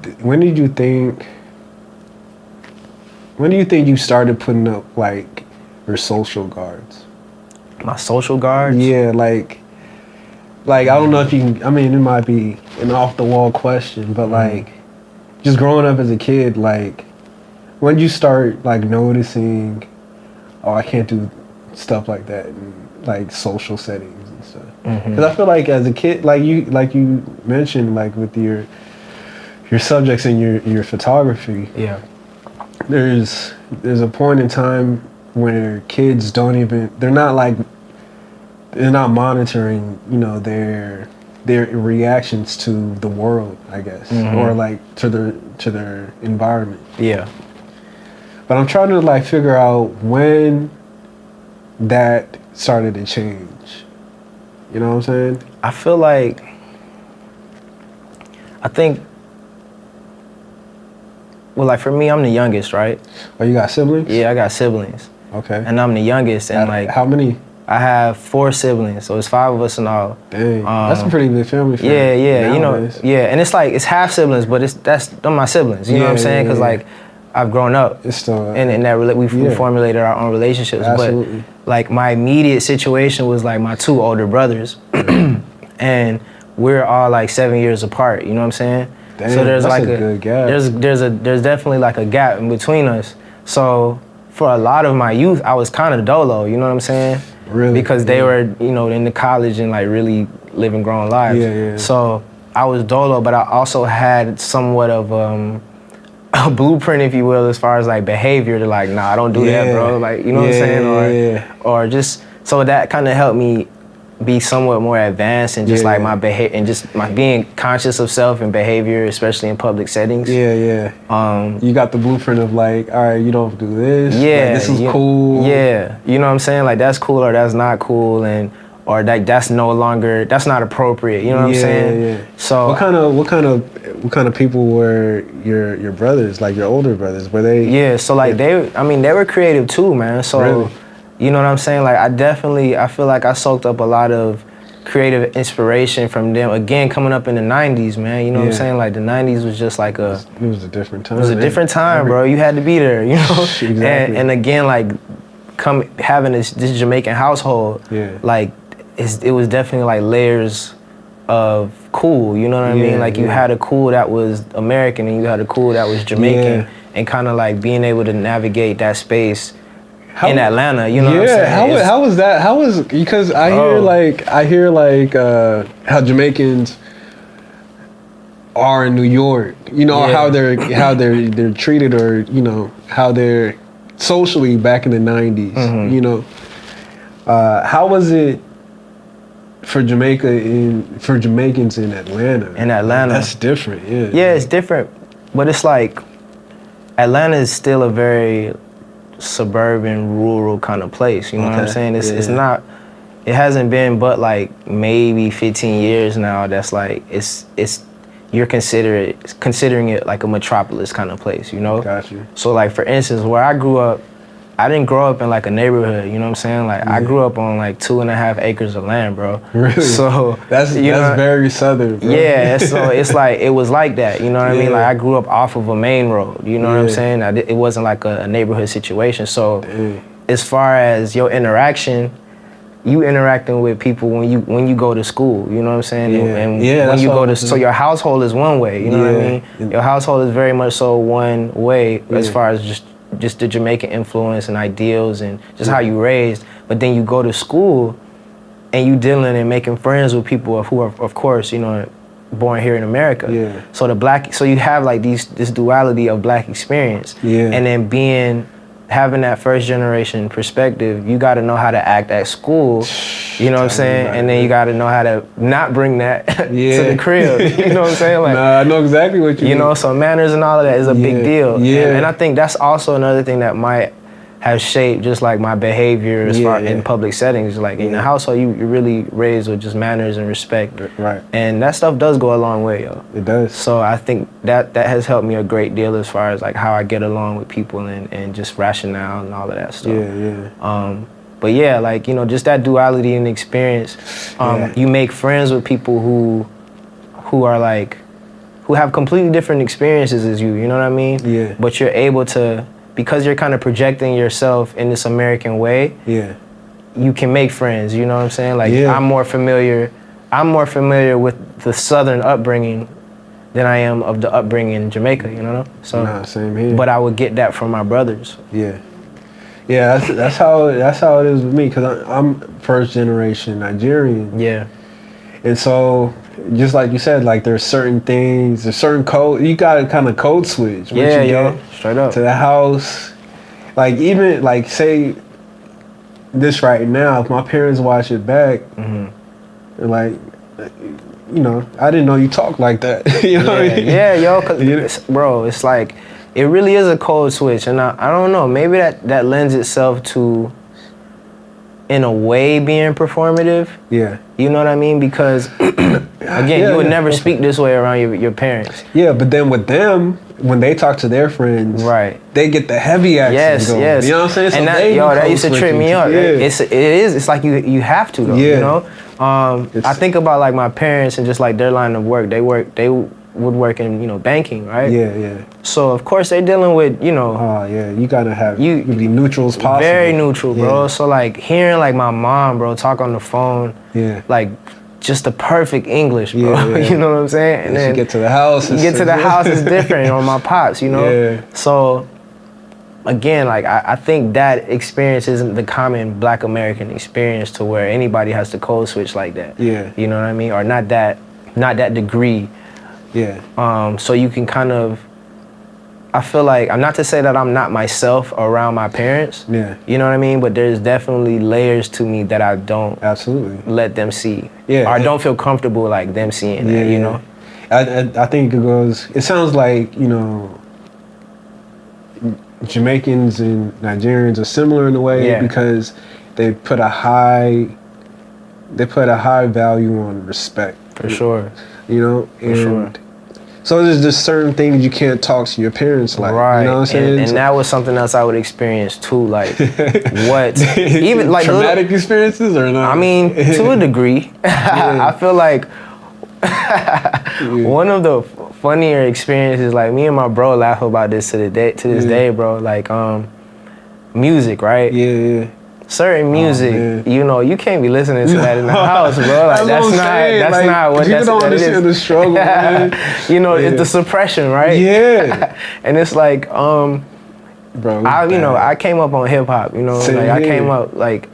think you started putting up like or social guards? My social guards? Yeah, like I don't know if you can, I mean, it might be an off the wall question, but like just growing up as a kid, like when you start like noticing, oh, I can't do stuff like that in like social settings and stuff. Because I feel like as a kid, like you mentioned, like with your subjects and your photography, yeah, there's a point in time where kids they're not monitoring, you know, their reactions to the world, I guess, or like to their environment. Yeah. But I'm trying to like figure out when that started to change. You know what I'm saying? I feel like, well, like for me, I'm the youngest, right? Oh, you got siblings? Yeah, I got siblings. Okay. And I'm the youngest, and like how many? I have 4 siblings, so it's 5 of us in all. Dang, that's a pretty big family. Yeah, nowadays. you know, yeah, and it's like it's half siblings, but they're my siblings. You know what I'm saying? Because like I've grown up, it's still, and that we formulated our own relationships. Absolutely. But like my immediate situation was like my 2 older brothers, and we're all like 7 years apart. You know what I'm saying? Damn, so there's that's like a good gap. There's definitely like a gap in between us. So for a lot of my youth, I was kind of dolo. You know what I'm saying? Really? Because they were, you know, in the college and like really living grown lives. Yeah. So I was dolo, but I also had somewhat of a blueprint, if you will, as far as like behavior to like, nah, I don't do that, bro. Like, you know what I'm saying? Or just, so that kind of helped me be somewhat more advanced and just like my behavior and just my being conscious of self and behavior, especially in public settings. You got the blueprint of like, all right, you don't do this. Yeah. Like, this is cool. Yeah. You know what I'm saying? Like that's cool or that's not cool, and or that's no longer, that's not appropriate. You know what I'm saying? Yeah. So what kind of people were your brothers, like your older brothers? Were they? Yeah. So like they were creative too, man. So. Really? You know what I'm saying? Like I feel like I soaked up a lot of creative inspiration from them. Again, coming up in the 90s, man. You know what I'm saying? Like the 90s was just like it was a different time. It was a different time, bro. You had to be there, you know? Exactly. And again, like having this Jamaican household, like it was definitely like layers of cool, you know what I mean? Like you had a cool that was American and you had a cool that was Jamaican, and kind of like being able to navigate that space in Atlanta, you know what I'm saying? How was that? How was, because I hear like how Jamaicans are in New York, you know, how they're treated, or you know how they're socially back in the 90s, you know. How was it for Jamaicans in Atlanta? In Atlanta, that's different. Yeah, it's different, but it's like Atlanta is still a very suburban, rural kind of place. You know what I'm saying? It's not. It hasn't been but like maybe 15 years now. That's like it's you're considering it like a metropolis kind of place. You know? Got you. So like for instance, where I grew up, I didn't grow up in like a neighborhood. You know what I'm saying? Like I grew up on like 2.5 acres of land, bro. Really? So that's very southern, bro. Yeah. So it's like it was like that. You know what I mean? Like I grew up off of a main road. You know what I'm saying? It wasn't like a neighborhood situation. So as far as your interaction, you interacting with people when you go to school. You know what I'm saying? And when you go to, so your household is one way. You know what I mean? Your household is very much so one way as far as just the Jamaican influence and ideals and just how you raised. But then you go to school and you dealing and making friends with people who are, of course, you know, born here in America. So you have like this duality of black experience. And then having that first generation perspective, you got to know how to act at school, you know what I'm saying? And then you got to know how to not bring that to the crib, you know what I'm saying? Like, nah, I know exactly what you mean. You know, so manners and all of that is a big deal. And I think that's also another thing that might have shaped just like my behavior as far in public settings. Like in the household, you're really raised with just manners and respect. Right. And that stuff does go a long way, yo. It does. So I think that has helped me a great deal as far as like how I get along with people and just rationale and all of that stuff. But yeah, like, you know, just that duality and experience. You make friends with people who are like, who have completely different experiences as you know what I mean? Yeah. But you're able to because you're kind of projecting yourself in this American way, you can make friends, you know what I'm saying? Like, I'm more familiar with the Southern upbringing than I am of the upbringing in Jamaica, you know? So, same here. But I would get that from my brothers. Yeah, that's how it is with me, because I'm first generation Nigerian. Yeah. And so, just like you said, like there's certain things, there's certain code, you gotta kind of code switch. Straight up. To the house. Like, even, like, say this right now, if my parents watch it back, they're like, you know, I didn't know you talk like that. You know what I mean? Yeah, yo, cause bro, it's like, it really is a code switch, and I don't know, maybe that lends itself to, in a way, being performative. Yeah. You know what I mean? Because, again, you would never speak this way around your parents. Yeah, but then with them, when they talk to their friends, they get the heavy accent going. Yes. You know what I'm saying? So and that used to trip me up. It's like you have to, though, you know? I think about, like, my parents and just, like, their line of work. They would work in, you know, banking, right? Yeah. So, of course, they're dealing with, you know... Oh, yeah. You gotta have... You be neutral as possible. Very neutral, bro. Yeah. So, like, hearing, like, my mom, bro, talk on the phone... Like, just the perfect English, bro. You know what I'm saying? And then you get to the house... it's different, or my pops, you know? Yeah. So... Again, like, I think that experience isn't the common Black American experience to where anybody has to code switch like that. Yeah. You know what I mean? Or not that degree. Yeah. So you can kind of, I feel like, I'm not to say that I'm not myself around my parents. Yeah. You know what I mean? But there's definitely layers to me that I don't let them see. Yeah. Or I don't feel comfortable, like, them seeing that, you know? I think it sounds like, you know, Jamaicans and Nigerians are similar in a way because they put a high value on respect. For sure. You know? For sure. So there's just certain things you can't talk to your parents like. Right. You know what I'm saying? And that was something else I would experience too. Like, what? Even like traumatic experiences or not? I mean, to a degree. I feel like one of the funnier experiences, like, me and my bro laugh about this to this day, bro. Like, music, right? Yeah. Certain music, you know, you can't be listening to that in the house, bro. Like, that's not what you don't understand the struggle, man. You know, it's the suppression, right? Yeah. And it's like, bro, I came up on hip hop, you know, I came up like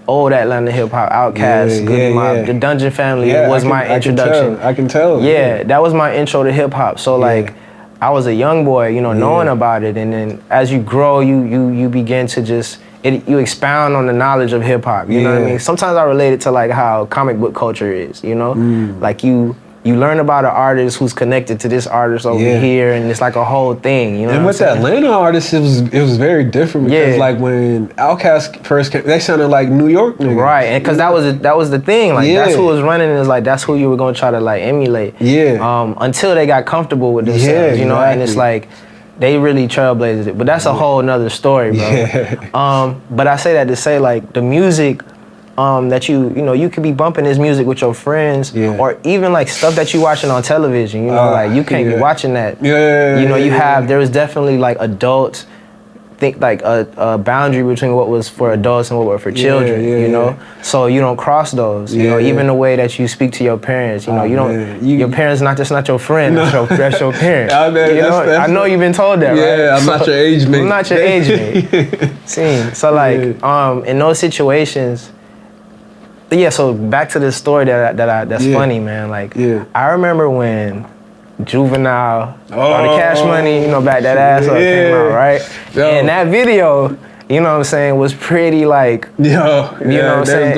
old Atlanta hip hop, Outkast, Good Mob, the Dungeon Family was my introduction. I can tell. Yeah, that was my intro to hip hop. So like, I was a young boy, you know, knowing about it, and then as you grow, you begin to just you expound on the knowledge of hip hop. You know what I mean? Sometimes I relate it to like how comic book culture is. You know, like you learn about an artist who's connected to this artist over here, and it's like a whole thing. You know, and with the Atlanta artists, it was very different because like when Outkast first came, they sounded like New York niggas. Right? And because that was the thing. Like that's who was running. Is like that's who you were gonna try to like emulate. Yeah. Until they got comfortable with themselves. You know, and it's like. They really trailblazed it, but that's a whole nother story, bro. Yeah. But I say that to say, like, the music that you could be bumping this music with your friends, or even like stuff that you watching on television. You know, like you can't be watching that. You know, there was definitely like adults. Think like a boundary between what was for adults and what were for children, you know? So you don't cross those, you know, even the way that you speak to your parents, you know, you don't, your parents not your friend, that's your parent. I know you've been told that, right? Yeah, I'm not your age mate. I'm not your age mate. So like, in those situations, so back to this story that's funny, man. Like, I remember when Juvenile, or the Cash Money, you know, back that ass up came out, right? And that video, you know what I'm saying, was pretty like, you know what I'm saying?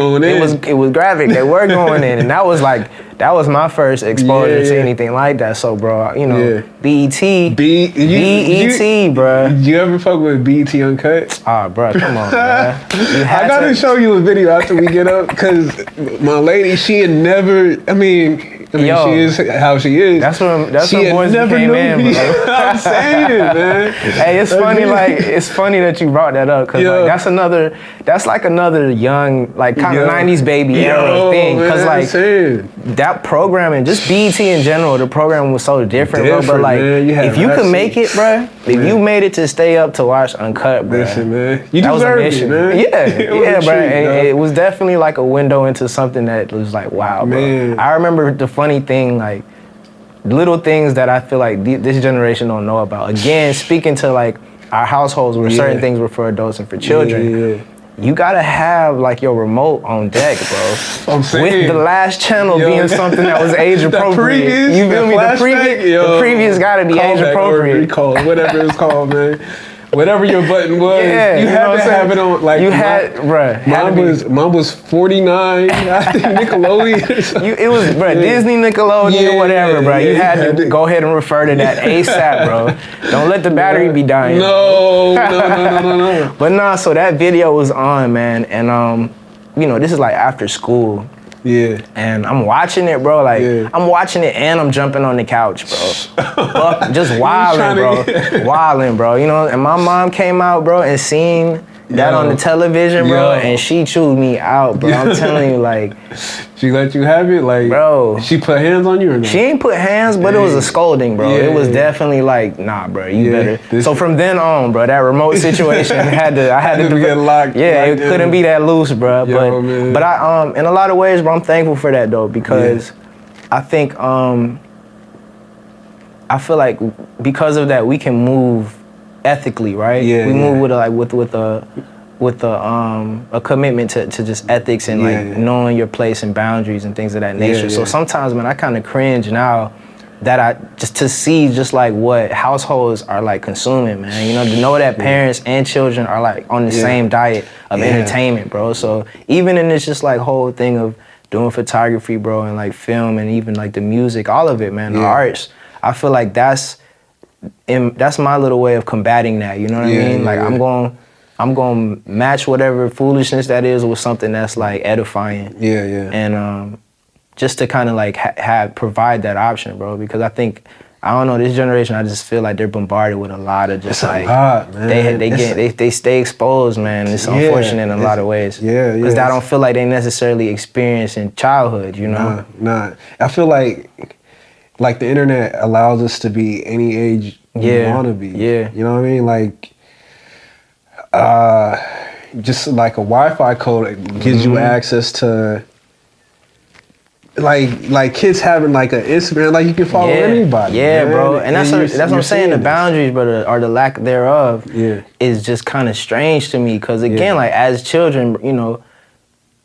It was graphic. They were going in, and that was my first exposure to anything like that. So, bro, you know, BET, bro. You ever fuck with BET Uncut? Oh, bro, come on, man. I gotta show you a video after we get up, because my lady, she had never, I mean, I mean, she is how she is. That's when boys became in, bro. I'm saying it, man. Hey, it's funny, like, it's funny that you brought that up, because like, that's like another young, like, kind of 90s baby era thing, because like, that programming, just BET in general, the programming was so different, bro, but like, if you could make it, bro, if you made it to stay up to watch Uncut, bro, listen, man, you deserve it, man. Yeah, bro, it was definitely like a window into something that was like, wow, bro. I remember the funny thing, like, little things that I feel like this generation don't know about. Again, speaking to like our households where certain things were for adults and for children, you gotta have like your remote on deck, bro. I'm saying, with the last channel being something that was age appropriate. You feel me? The previous gotta be age appropriate. Recall, whatever it's called, man. Whatever your button was, you had to have it on. Like, you had, bruh. Mine was 49. I think Nickelodeon. It was, bruh, Disney, Nickelodeon, or whatever, bruh. You had to go ahead and refer to that ASAP, bro. Don't let the battery be dying. No. But nah, so that video was on, man, and you know, this is like after school. Yeah. And I'm watching it, bro. Like, I'm watching it and I'm jumping on the couch, bro. Just wilding, bro. You know, and my mom came out, bro, and seen that on the television, bro, and she chewed me out, bro. I'm telling you, like. She let you have it? Like, bro. She put hands on you or not? She ain't put hands, but it was a scolding, bro. It was definitely like, nah, bro, you better. So from then on, bro, that remote situation I had to get locked. Yeah, it couldn't be that loose, bro. But I in a lot of ways, bro, I'm thankful for that though, because I think I feel like because of that we can move ethically, right? We move with a commitment to just ethics and like knowing your place and boundaries and things of that nature. So sometimes, man, I kind of cringe now that I just to see just like what households are like consuming, man. You know, to know that parents and children are like on the same diet of entertainment, bro. So even in this just like whole thing of doing photography, bro, and like film and even like the music, all of it, man, the arts, I feel like that's my little way of combating that. You know what I mean? Like I'm going to match whatever foolishness that is with something that's like edifying. And just to kind of like provide that option, bro, because I think, I don't know, this generation, I just feel like they're bombarded with a lot of just like, they stay exposed, man. It's unfortunate in a lot of ways. Because I don't feel like they necessarily experience in childhood, you know? Nah. I feel like the internet allows us to be any age we want to be. You know what I mean? Like, just like a Wi-Fi code gives you access to like kids having like an Instagram, like you can follow anybody. Bro, and that's what I'm saying. The boundaries, bro, or the lack thereof, is just kind of strange to me. Because again, like as children, you know,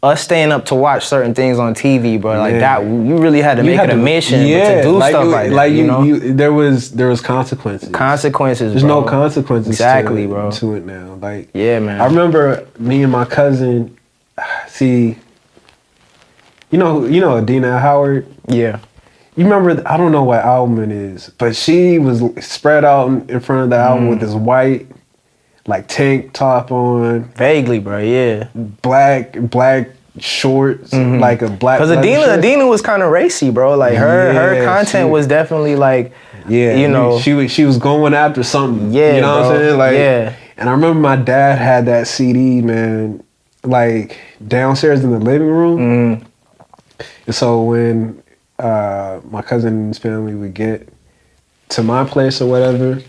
us staying up to watch certain things on TV, bro, like that, you really had to make it a mission to do stuff like that. Like you know, there was consequences. There's no consequences. Exactly, bro. To it now, like man. I remember me and my cousin. See, you know Adina Howard. Yeah. You remember? I don't know what album it is, but she was spread out in front of the album with this white, like tank top on. Vaguely, bro. Yeah. Black shorts, like a black. Because Adina was kind of racy, bro. Like her content was definitely like, you know, she was going after something. Yeah, you know what I'm saying? Like, and I remember my dad had that CD, man, like downstairs in the living room. And so when my cousin and his family would get to my place or whatever,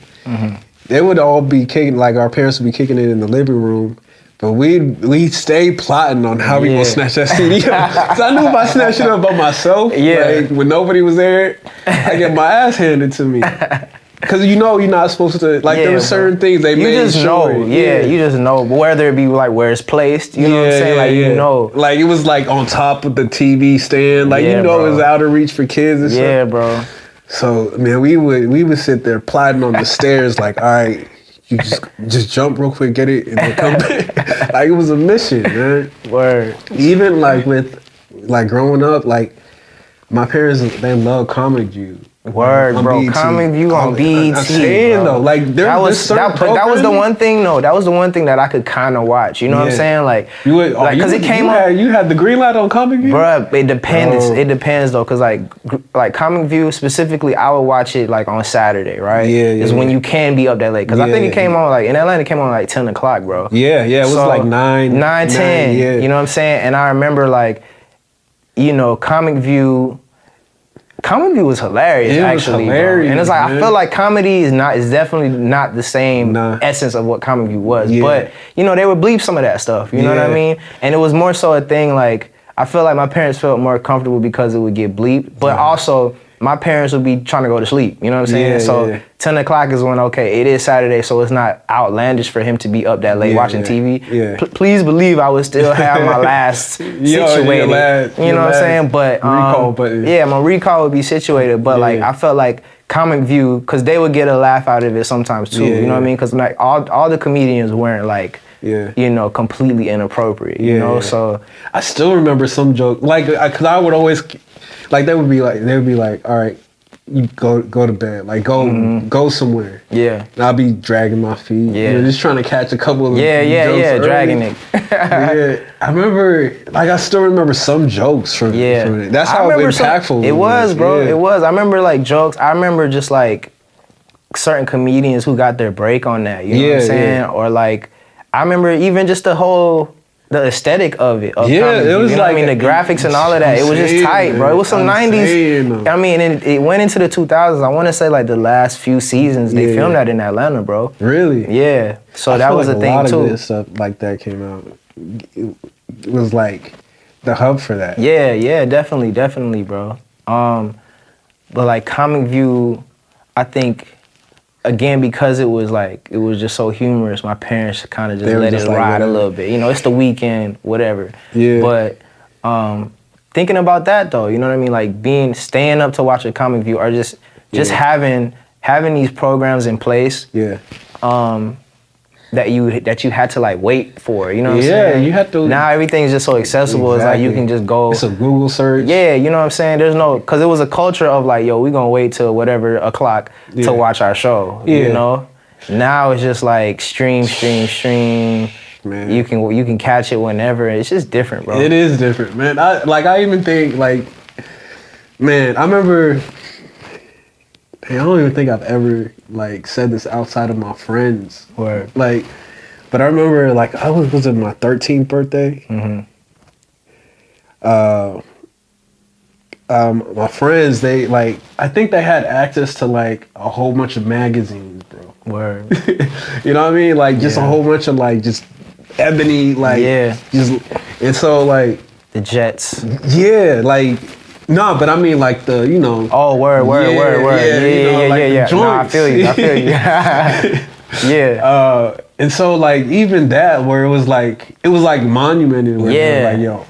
they would all be kicking, like our parents would be kicking it in the living room. But we'd stay plotting on how we gonna snatch that CD up. Cause I knew if I snatched it up by myself, like when nobody was there, I get my ass handed to me. Cause you know you're not supposed to, like there were certain things they made just sure. Know. You just know. Whether it be like where it's placed, you know what I'm saying? Like you know. Like it was like on top of the TV stand. Like you know it was out of reach for kids and stuff. Yeah, bro. So man, we would sit there plotting on the stairs like, all right, you just jump real quick, get it, and then come back. Like it was a mission, man. Word. Even like with like growing up, like my parents, they love Comic View. Word, bro. BET. Comic View on BET. I'm saying, though, like, that was the one thing, though. That was the one thing that I could kind of watch. You know what I'm saying? Like, because it came on. You had the green light on Comic View? Bruh, it depends. It depends, though, because, like Comic View, specifically, I would watch it, like, on Saturday, right? Yeah. Is when you can be up that late. Because I think it came on, like, in Atlanta, it came on, like, 10 o'clock, bro. Yeah. It was, like, 9, 10. Yeah. You know what I'm saying? And I remember, like, you know, Comic View was hilarious, actually. Hilarious, bro. And it's like, man. I feel like comedy is definitely not the same essence of what Comic View was. Yeah. But, you know, they would bleep some of that stuff. You know what I mean? And it was more so a thing, like, I feel like my parents felt more comfortable because it would get bleeped. But also, my parents would be trying to go to sleep. You know what I'm saying? So 10 o'clock is when, okay, it is Saturday, so it's not outlandish for him to be up that late watching TV. Yeah. Please believe I would still have my last situated. You know what I'm saying? But recall button. Yeah, my recall would be situated. But like, I felt like Comic View, because they would get a laugh out of it sometimes too. You know what I mean? Because like all the comedians weren't like, you know, completely inappropriate. You know, so I still remember some jokes, like, because I would always. Like they would be like, all right, you go to bed, like go somewhere. Yeah. And I'll be dragging my feet. Yeah. You know, just trying to catch a couple of jokes early. Dragging it. I remember, like I still remember some jokes from it. That's how impactful it was, bro. It was. I remember like jokes. I remember just like certain comedians who got their break on that. You know what I'm saying? Or like, I remember even just the aesthetic of it. Comedy, it was, you know, like, I mean, the graphics and all of that. It was just tight, bro. It was some 90s. I mean, and it went into the 2000s. I want to say, like, the last few seasons, they filmed that in Atlanta, bro. Really? Yeah. So that was a thing, too. A lot of this stuff like that came out. It was, like, the hub for that. Yeah, definitely, bro. But, like, Comic View, I think, again, because it was just so humorous, my parents kind of just let it ride a little bit. You know, it's the weekend, whatever. Yeah. But thinking about that though, you know what I mean? Like staying up to watch a Comic View, or just having these programs in place. Yeah. That you had to like wait for, you know what I'm saying? Yeah, you had to. Now everything's just so accessible. Exactly. It's like you can just go. It's a Google search. Yeah, you know what I'm saying? There's no, because it was a culture of like, yo, we gonna wait till whatever o'clock to watch our show. Yeah. You know? Now it's just like stream. Man. You can catch it whenever. It's just different, bro. It is different, man. I even think like, man, I remember. I don't even think I've ever like said this outside of my friends. Word. Like, but I remember like was it my 13th birthday? Mm-hmm. My friends, they like, I think they had access to like a whole bunch of magazines, bro. Word. You know what I mean? Like just a whole bunch of like just ebony, like just, and so like the Jets. Yeah, like. No, but I mean like the, you know. Oh, word. Yeah. No, I feel you. Yeah. And so like even that, where it was like monumented. Where it was like,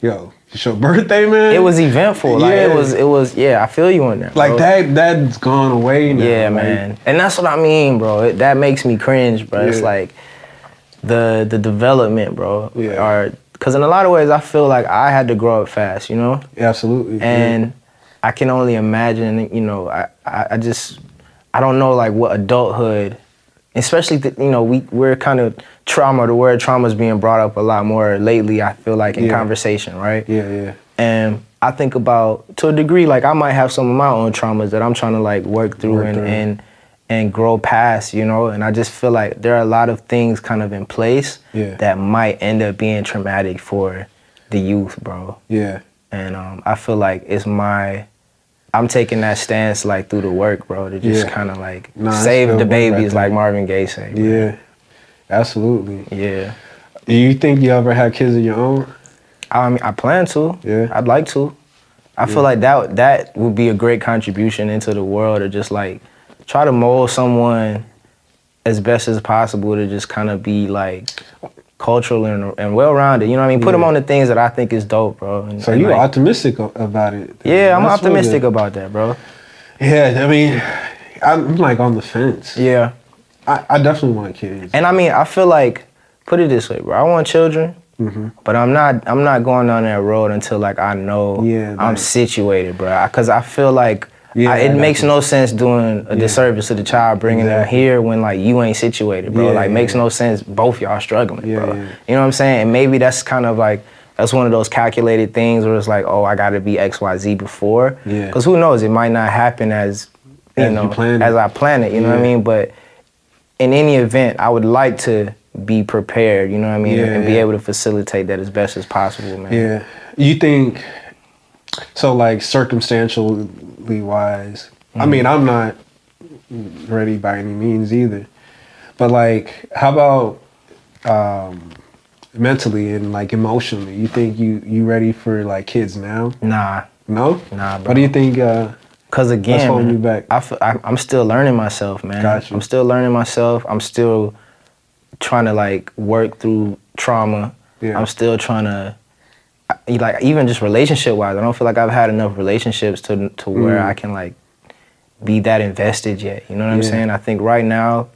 yo, it's your birthday, man. It was eventful. Like it was. I feel you on that. Like that's gone away now. Yeah, man. And that's what I mean, bro. That makes me cringe, bro. It's like the development, bro. Yeah. Because in a lot of ways, I feel like I had to grow up fast, you know? Yeah, absolutely. And I can only imagine, you know, I don't know, like, what adulthood, especially, you know, we're kind of the word trauma is being brought up a lot more lately, I feel like, in conversation, right? Yeah. And I think about, to a degree, like, I might have some of my own traumas that I'm trying to, like, work through and grow past, you know? And I just feel like there are a lot of things kind of in place that might end up being traumatic for the youth, bro. Yeah. And I feel like I'm taking that stance like through the work, bro, to just kind of like save the babies, like Marvin Gaye said. Yeah, absolutely. Yeah. Do you think you ever have kids of your own? I mean, I plan to. Yeah. I'd like to. I feel like that would be a great contribution into the world, to just like try to mold someone as best as possible to just kind of be like cultural and well-rounded. You know what I mean? Put them on the things that I think is dope, bro. So you're like, optimistic about it? Yeah, I'm optimistic about that, bro. Yeah, I mean, I'm like on the fence. Yeah. I definitely want kids. And I mean, I feel like, put it this way, bro. I want children, but I'm not going down that road until like I know I'm situated, bro. Because I feel like it makes no sense doing a disservice to the child, bringing them here when like you ain't situated, bro. Like makes no sense. Both y'all struggling, bro. You know what I'm saying? And maybe that's kind of like, that's one of those calculated things where it's like, oh, I got to be X, Y, Z before. Because who knows? It might not happen as as I plan it. You know what I mean? But in any event, I would like to be prepared. You know what I mean? And be able to facilitate that as best as possible, man. Yeah. You think so? Like circumstantially wise, I mean, I'm not ready by any means either. But like, how about mentally and like emotionally? You think you ready for like kids now? Nah. No? Nah, bro. What do you think? Cause again, what's holding you back? I'm still learning myself, man. Gotcha. I'm still learning myself. I'm still trying to like work through trauma. I'm still trying to, like, even just relationship wise, I don't feel like I've had enough relationships to where I can like be that invested yet. You know what I'm saying? I think right now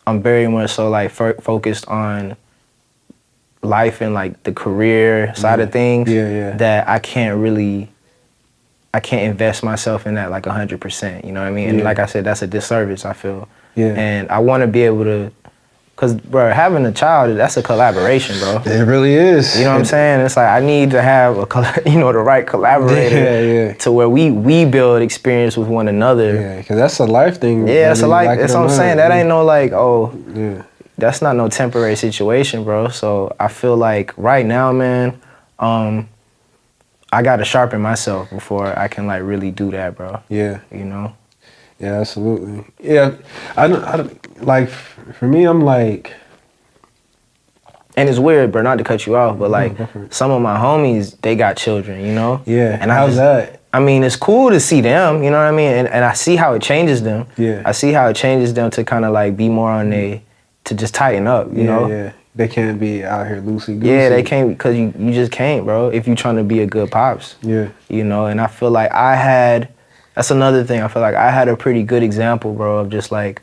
I'm very much so like focused on life and like the career side of things. That I can't invest myself in that like 100%. You know what I mean? And like I said, that's a disservice, I feel. And I want to be able to. Cause, bro, having a child, that's a collaboration, bro. It really is. You know what I'm saying? It's like I need to have the right collaborator to where we build experience with one another. Yeah, because that's a life thing. Yeah, that's a life. That's what I'm saying. That ain't no like, that's not no temporary situation, bro. So I feel like right now, man, I got to sharpen myself before I can like really do that, bro. Yeah. You know? Yeah, absolutely. Yeah, I don't like. For me, I'm like, and it's weird, bro. Not to cut you off, but like some of my homies, they got children, you know. Yeah. And how's that? I mean, it's cool to see them, you know what I mean, and I see how it changes them. Yeah. I see how it changes them to kind of like be more on to just tighten up, you know. Yeah. They can't be out here loosey goosey. Yeah, they can't, because you just can't, bro. If you're trying to be a good pops. Yeah. You know, and I feel like that's another thing. I feel like I had a pretty good example, bro, of just like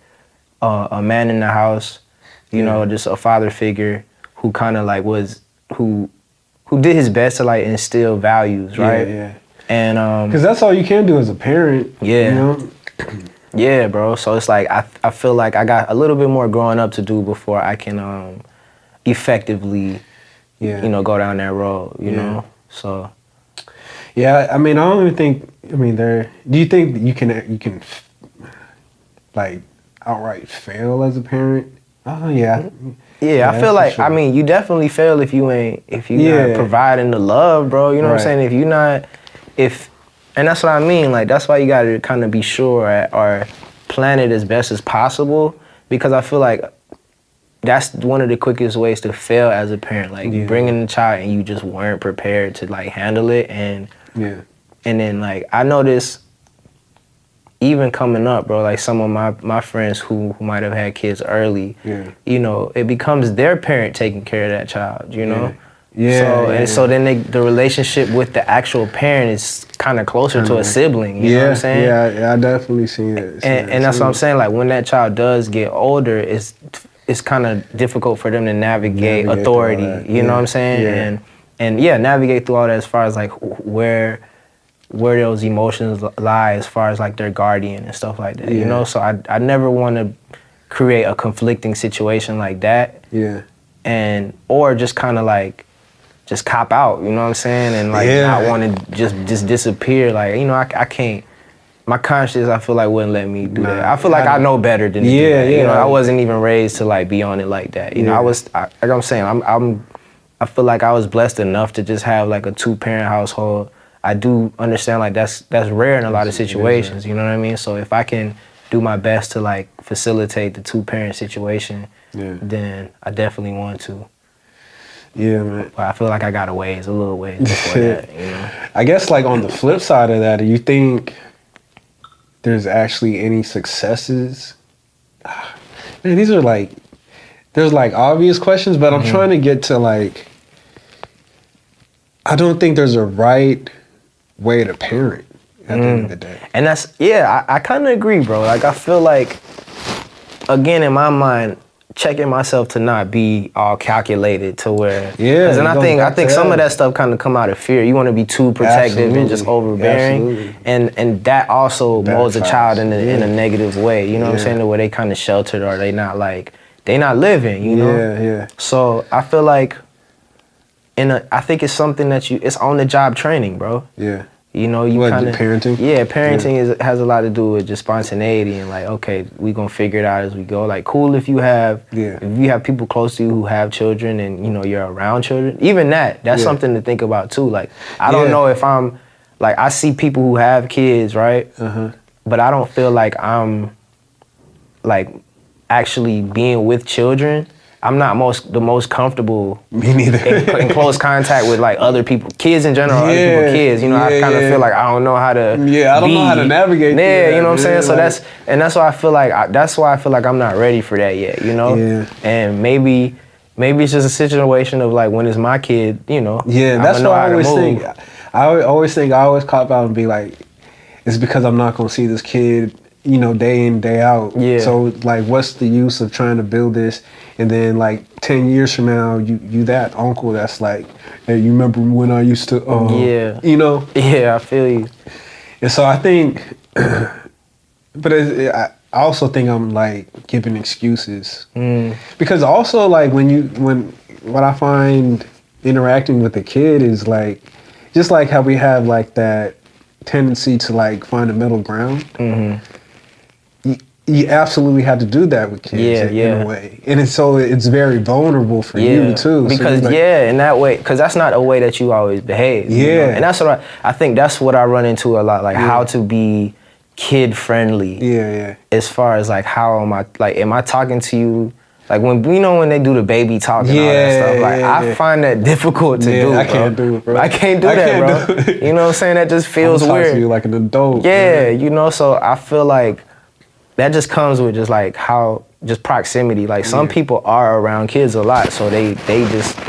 a man in the house, you know, just a father figure who kind of like who did his best to like instill values, right? Yeah. And because that's all you can do as a parent. Yeah. You know? Yeah, bro. So it's like I feel like I got a little bit more growing up to do before I can effectively, you know, go down that road. You know, so. Yeah, I mean, I don't even think. I mean, do you think that you can like outright fail as a parent? Oh yeah. Yeah, I feel like sure. I mean, you definitely fail if you not providing the love, bro. You know what I'm saying? If you not, and that's what I mean. Like that's why you gotta kind of be sure or plan it as best as possible, because I feel like that's one of the quickest ways to fail as a parent. Like bringing a child and you just weren't prepared to like handle it, and then like I noticed even coming up, bro, like some of my friends who might have had kids early, you know, it becomes their parent taking care of that child, you know? So then the relationship with the actual parent is kind of closer to a sibling, you know what I'm saying? Yeah, I definitely seen it. And that's what I'm saying, like when that child does get older, it's kind of difficult for them to navigate authority, you know what I'm saying? And navigate through all that as far as like where those emotions lie as far as like their guardian and stuff like that, you know? So I never want to create a conflicting situation like that. Or just kind of like, just cop out, you know what I'm saying? And like not want to just disappear. Like, you know, I can't, my conscience, I feel like wouldn't let me do that. I feel like I know better than to do that. You know, I wasn't even raised to like be on it like that. You know, like I'm saying, I feel like I was blessed enough to just have like a 2-parent household. I do understand like that's rare in a lot of situations, you know what I mean? So if I can do my best to like facilitate the 2-parent situation, then I definitely want to. Yeah, man. But I feel like I got a little ways before that, you know? I guess like on the flip side of that, do you think there's actually any successes? Man, these are like, there's like obvious questions, but I'm trying to get to like, I don't think there's a right way to parent at the end of the day. And that's, I kind of agree, bro. Like I feel like, again, in my mind, checking myself to not be all calculated to where. Yeah. And I think some of that stuff kind of come out of fear. You want to be too protective and just overbearing, and that also molds a child in a negative way. You know what I'm saying? The way they kind of sheltered, or they not living. You know. Yeah. So I feel like, I think it's something that it's on the job training, bro. Yeah. You know, you kind of parenting. Yeah, parenting has a lot to do with just spontaneity and like, okay, we gonna figure it out as we go. Like, cool if you have people close to you who have children and you know you're around children. Even that's something to think about too. Like, I don't know if I'm like, I see people who have kids, right? But I don't feel like I'm like actually being with children. I'm not the most comfortable. Me neither. in close contact with like other people, kids in general, other people's kids. You know, I kind of feel like I don't know how to. Yeah, I don't know how to navigate. Yeah, you know what I'm saying. So that's why I feel like I'm not ready for that yet. You know. Yeah. And maybe it's just a situation of like, when it's my kid, you know. Yeah, that's what I always think. I always cop out and be like, it's because I'm not gonna see this kid, you know, day in, day out. Yeah. So like, what's the use of trying to build this? And then like 10 years from now, you that uncle that's like, hey, you remember when I used to, you know? Yeah, I feel you. And so I think, but I also think I'm like giving excuses. Because also like what I find interacting with a kid is like, just like how we have like that tendency to like find a middle ground. You absolutely have to do that with kids in a way. And it's very vulnerable for you too. Because so in that way, because that's not a way that you always behave. Yeah. You know? And that's what I think that's what I run into a lot, like how to be kid friendly. Yeah. As far as like, how am I talking to you? Like when they do the baby talk and all that stuff, like I find that difficult to do. I can't do it, bro. I can't do that, bro. You know what I'm saying? That just feels I'm weird. talk to you like an adult. Yeah, you know, so I feel like that just comes with just like just proximity. Like some people are around kids a lot, so they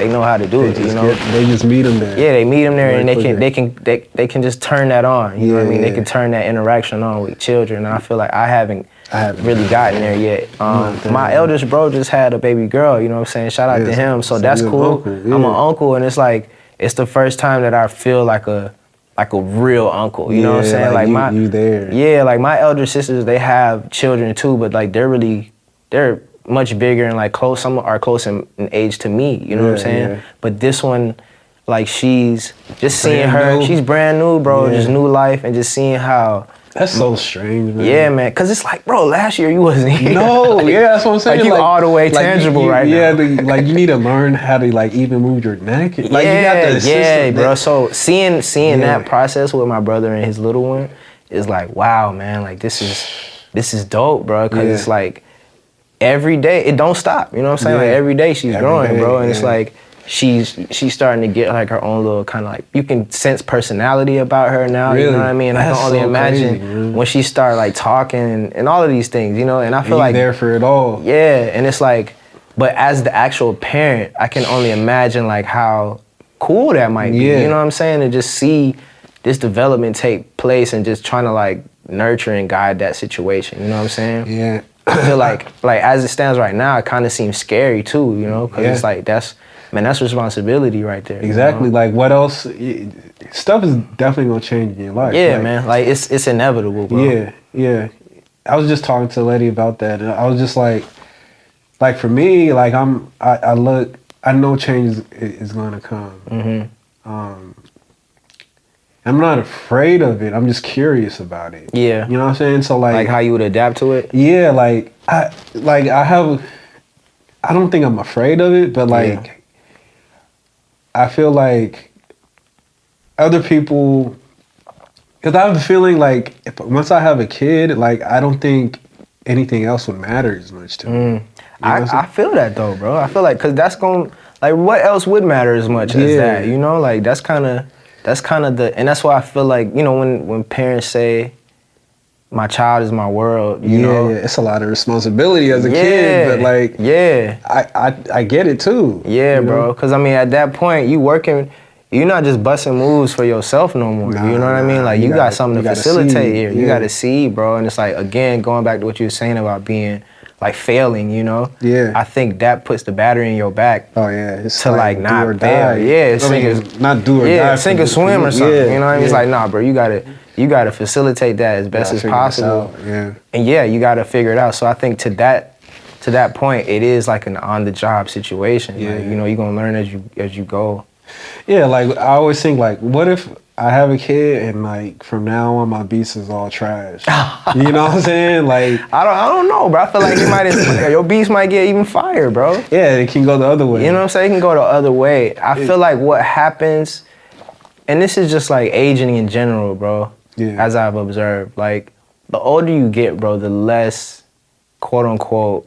know how to do it. You know, they just meet them there. Yeah, they meet them there, and they can just turn that on. You know what I mean? They can turn that interaction on with children. And I feel like I haven't really gotten there yet. My eldest bro just had a baby girl. You know what I'm saying? Shout out to him. So that's cool. I'm an uncle, and it's like it's the first time that I feel like a real uncle, you know what I'm saying? Like you there. Yeah, like my elder sisters, they have children too, but like they're much bigger and like close. Some are close in age to me, you know what I'm saying? Yeah. But this one, like she's just seeing her, she's brand new, bro, just new life, and just seeing how. That's so strange, man. Yeah, man, because it's like, bro, last year you wasn't here. No, like, that's what I'm saying. Like you all the way tangible right now. Yeah, like you need to learn how to like even move your neck. Like you got to bro. So seeing that process with my brother and his little one is like, wow, man, like this is dope, bro, because it's like every day, it don't stop, you know what I'm saying? Like every day she's growing, bro, and it's like, she's starting to get like her own little kind of like, you can sense personality about her now. Really? You know what I mean? I can only imagine when she started like talking and all of these things, you know. And I feel like there for it all. Yeah, and it's like, but as the actual parent, I can only imagine like how cool that might be. You know what I'm saying? To just see this development take place and just trying to like nurture and guide that situation. You know what I'm saying? Yeah. I feel like as it stands right now, it kind of seems scary too. You know, because it's like that's responsibility right there. Exactly. You know? Like what else? Stuff is definitely gonna change in your life. Yeah, like, man. Like it's inevitable, bro. Yeah. I was just talking to a lady about that, and I was just like for me, like I know change is gonna come. I'm not afraid of it. I'm just curious about it. Yeah. You know what I'm saying? So like how you would adapt to it? Yeah, I don't think I'm afraid of it, but like I feel like other people, because I have a feeling like once I have a kid, like I don't think anything else would matter as much to me. You know I feel that though, bro. I feel like, because that's going, like what else would matter as much as that, you know? Like that's kind of and that's why I feel like, you know, when parents say, my child is my world, you know? Yeah, it's a lot of responsibility as a kid, but like, I get it too. Yeah, bro, because I mean, at that point, you're not just busting moves for yourself no more, you know what I mean? Like, you got something to facilitate here. You got to see, bro, and it's like, again, going back to what you were saying about being like failing, you know? Yeah. I think that puts the battery in your back. Oh yeah, it's to like not do or fail. die. Yeah, not do or die. Yeah, sink or swim or something. Yeah, you know what I mean? It's like, nah, bro, you gotta facilitate that as best as possible. Yeah. And yeah, you gotta figure it out. So I think to that point, it is like an on the job situation. Yeah. Like, you know, you're gonna learn as you go. Yeah, like I always think like, what if I have a kid and like from now on my beats is all trash? You know what I'm saying? Like I don't know, bro. I feel like your beats might get even fire, bro. Yeah, it can go the other way. You know what I'm saying? It can go the other way. I feel like what happens, and this is just like aging in general, bro. Yeah. As I've observed, like the older you get, bro, the less quote unquote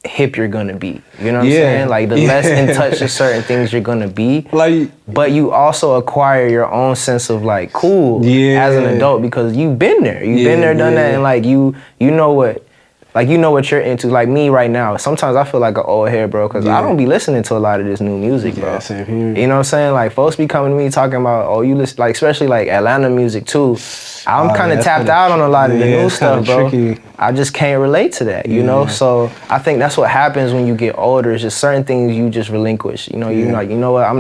hip you're gonna be. You know what I'm saying? Like the less in touch with certain things you're gonna be. Like, but you also acquire your own sense of like cool as an adult because you've been there. You've been there, done that, and like you know what you're into. Like me right now, sometimes I feel like an old head, bro, because I don't be listening to a lot of this new music, bro. Yeah, same here. You know what I'm saying? Like folks be coming to me talking about, oh, you listen, like especially like Atlanta music too. I'm kind of tapped out on a lot of the new stuff, bro. Tricky. I just can't relate to that, you know? So I think that's what happens when you get older. It's just certain things you just relinquish. You know, you're like, you know what, I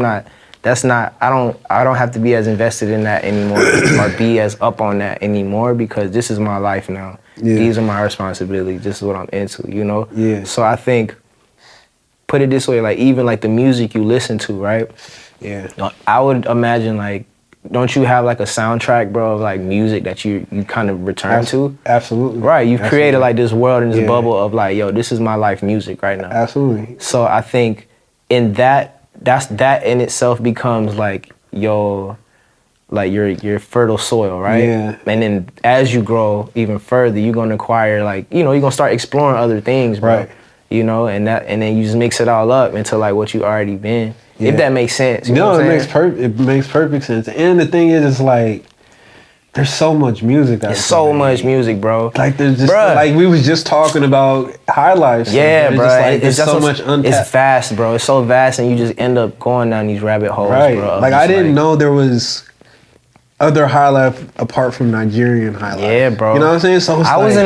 don't have to be as invested in that anymore or be as up on that anymore because this is my life now. Yeah. These are my responsibilities. This is what I'm into, you know? Yeah. So I think, put it this way, like even like the music you listen to, right? Yeah. I would imagine like, don't you have like a soundtrack, bro, of like music that you kind of return to? Absolutely. Right. You've created like this world and this bubble of like, yo, this is my life music right now. Absolutely. So I think in that in itself becomes like your fertile soil, right? Yeah. And then as you grow even further, you're gonna acquire like, you know, you're gonna start exploring other things, bro. Right. You know, and then you just mix it all up into like what you already been. Yeah. If that makes sense. You know what I'm saying? It makes perfect sense. And the thing is, it's like there's so much music. There's so much music, bro. Like there's just like we was just talking about High Life. Yeah, bro. There's so much untapped. It's vast, bro. It's so vast, and you just end up going down these rabbit holes, bro. Like I didn't know there was other High Life apart from Nigerian High Life. Yeah, bro. You know what I'm saying? So I was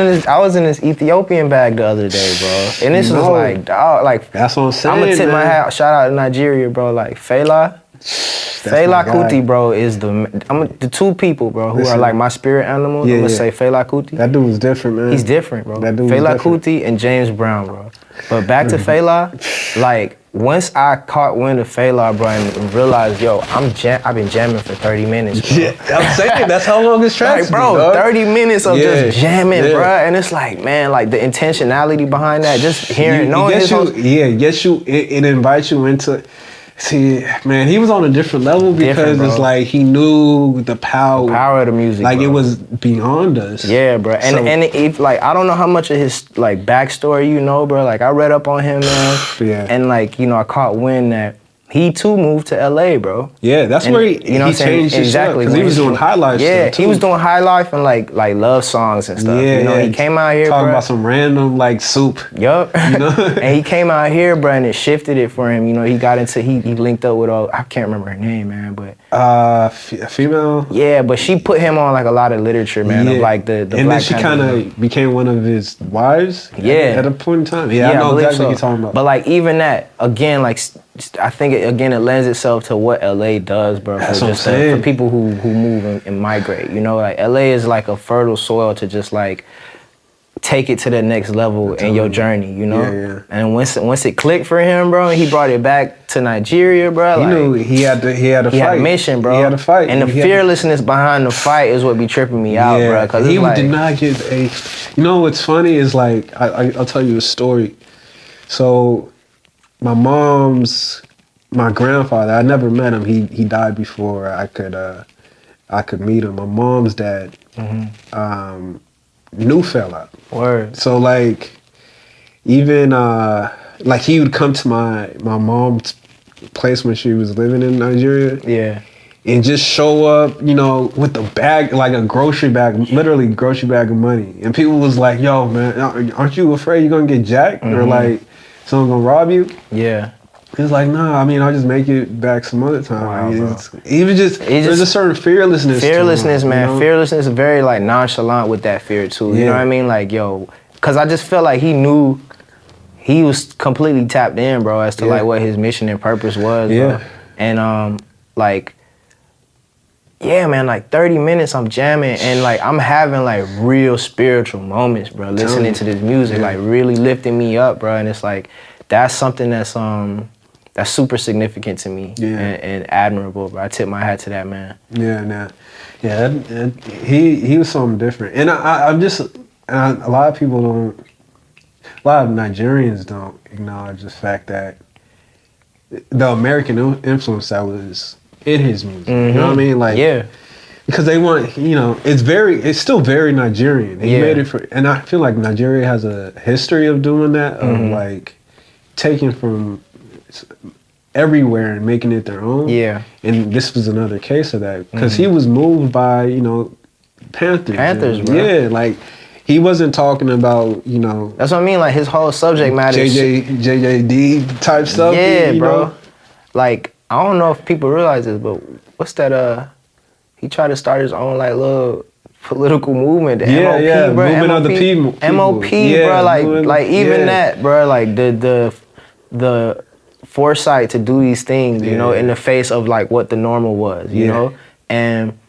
in this Ethiopian bag the other day, bro. And this was like, dog, like that's what I'm saying. I'm gonna tip my hat, shout out to Nigeria, bro. Like Fela Kuti, bro, is the two people, bro, who are like my spirit animals. I'm gonna say Fela Kuti. That dude was different, man. He's different, bro. That dude Fela Kuti and James Brown, bro. But back to Fela, like once I caught wind of Fela, bro, and realized, yo, I've been jamming for 30 minutes, bro. Yeah, I'm saying that's how long this track like, bro, 30 minutes of just jamming, bro. And it's like, man, like the intentionality behind that, just hearing, knowing it invites you into. See, man, he was on a different level because it's like he knew the power of the music. Like bro. It was beyond us. Yeah, bro. And if like I don't know how much of his like backstory you know, bro. Like I read up on him, man. Yeah. And like, you know, I caught wind that he too moved to LA, bro. Yeah, that's where he changed his exactly because he was doing High Life. Yeah, he was doing High Life and like love songs and stuff. Yeah, you know, he came out here talking about some random like soup. Yup. You know? And he came out here, bro, and it shifted it for him. You know, he got into he linked up with I can't remember her name, man, but a female. Yeah, but she put him on like a lot of literature, man, of like the and black then she kind of became one of his wives. Yeah. At a point in time. Yeah, I know exactly what you're talking about. But like even that again, like I think it lends itself to what LA does, bro. That's what I'm saying. For people who move and migrate, you know, like LA is like a fertile soil to just like take it to the next level in your journey, you know. Yeah. And once it clicked for him, bro, he brought it back to Nigeria, bro. He knew he had to fight. He had a mission, bro. He had to fight, and the fearlessness behind the fight is what be tripping me out, bro. Because he did not get a. You know what's funny is like I'll tell you a story. So. My grandfather, I never met him. He died before I could meet him. My mom's dad knew Fela. Word. So like even like he would come to my mom's place when she was living in Nigeria. Yeah. And just show up, you know, with a bag, like a grocery bag, literally grocery bag of money. And people was like, yo, man, aren't you afraid you're gonna get jacked? Or like someone gonna rob you? Yeah. He's like, nah, I mean, I'll just make it back some other time. Wow, I mean, there's a certain fearlessness. Fearlessness, to him, man. You know? Fearlessness is very like nonchalant with that fear too. You know what I mean? Like, yo, cause I just felt like he knew he was completely tapped in, bro, as to like what his mission and purpose was, bro. And like, yeah, man, like 30 minutes I'm jamming and like I'm having like real spiritual moments, bro, listening to this music, like really lifting me up, bro. And it's like, that's something that's super significant to me and admirable, bro. I tip my hat to that man. He was something different. And I'm just, a lot of people don't, a lot of Nigerians don't acknowledge the fact that the American influence that was in his music. You know what I mean? Like, because they want, you know, it's still very Nigerian. He made it for, and I feel like Nigeria has a history of doing that, of like taking from everywhere and making it their own. And this was another case of that, because he was moved by, you know, Panthers, bro. Yeah, like, he wasn't talking about, you know... That's what I mean, like, his whole subject matter... JJD type stuff. Yeah, you bro. know? Like, I don't know if people realize this, but what's that, he tried to start his own, like, little political movement. The MOP, bro. Movement of the people. MOP, bro, like even that, bro, like, the foresight to do these things, you know, in the face of, like, what the normal was, you know? And...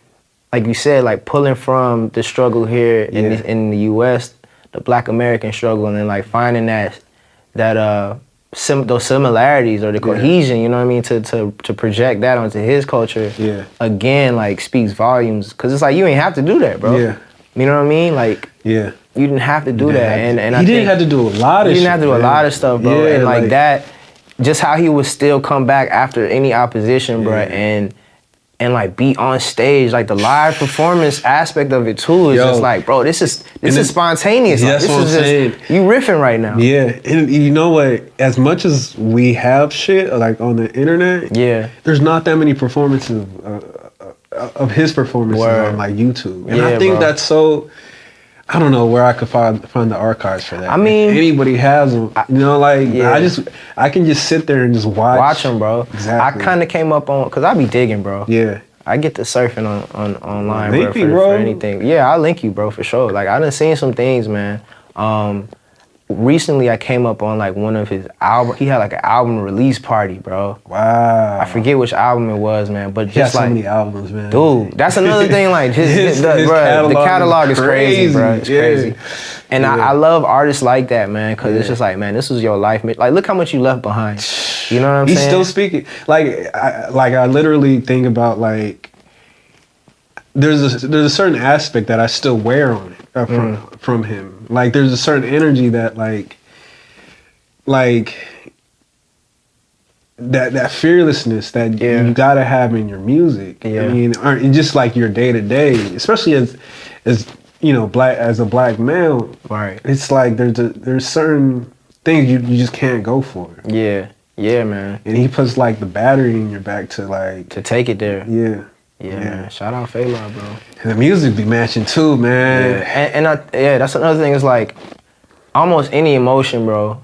like you said, like pulling from the struggle here in the U.S., the Black American struggle, and then like finding those similarities or the cohesion, you know what I mean, to project that onto his culture. Again, like speaks volumes, because it's like you ain't have to do that, bro. You know what I mean? Like you didn't have to do that, and he didn't have to do a lot of. He didn't have to do a lot of stuff, bro, and like that, just how he would still come back after any opposition, bro, and like be on stage, like the live performance aspect of it too is just like, bro, this is spontaneous. Like, this is just you riffing right now. And you know what? As much as we have shit like on the internet, there's not that many performances of his performances on like YouTube, and I think that's so. I don't know where I could find the archives for that. I mean, if anybody has them, you know, like I can just sit there and just watch them, bro. Exactly. I kind of came up on, cause I be digging, bro. I get to surfing on online, link bro, me, for anything. Yeah, I'll link you, bro, for sure. Like I done seen some things, man. Recently I came up on like one of his album. He had like an album release party, bro. Wow. I forget which album it was, man. But he just has like so many albums, man. Dude, that's another thing. Like his the catalog is crazy, bro. It's crazy. And I love artists like that, man, because it's just like, man, this was your life. Like, look how much you left behind. You know what I'm saying? He's still speaking. Like I literally think about like there's a certain aspect that I still wear on it from him. Like there's a certain energy that like that fearlessness that you gotta have in your music. I mean, or just like your day to day, especially as you know, as a black male. Right. It's like there's certain things you just can't go for. Yeah, man. And he puts like the battery in your back to like to take it there. Yeah, man. Shout out Fela, bro. And the music be matching too, man. And that's another thing. Is like almost any emotion, bro.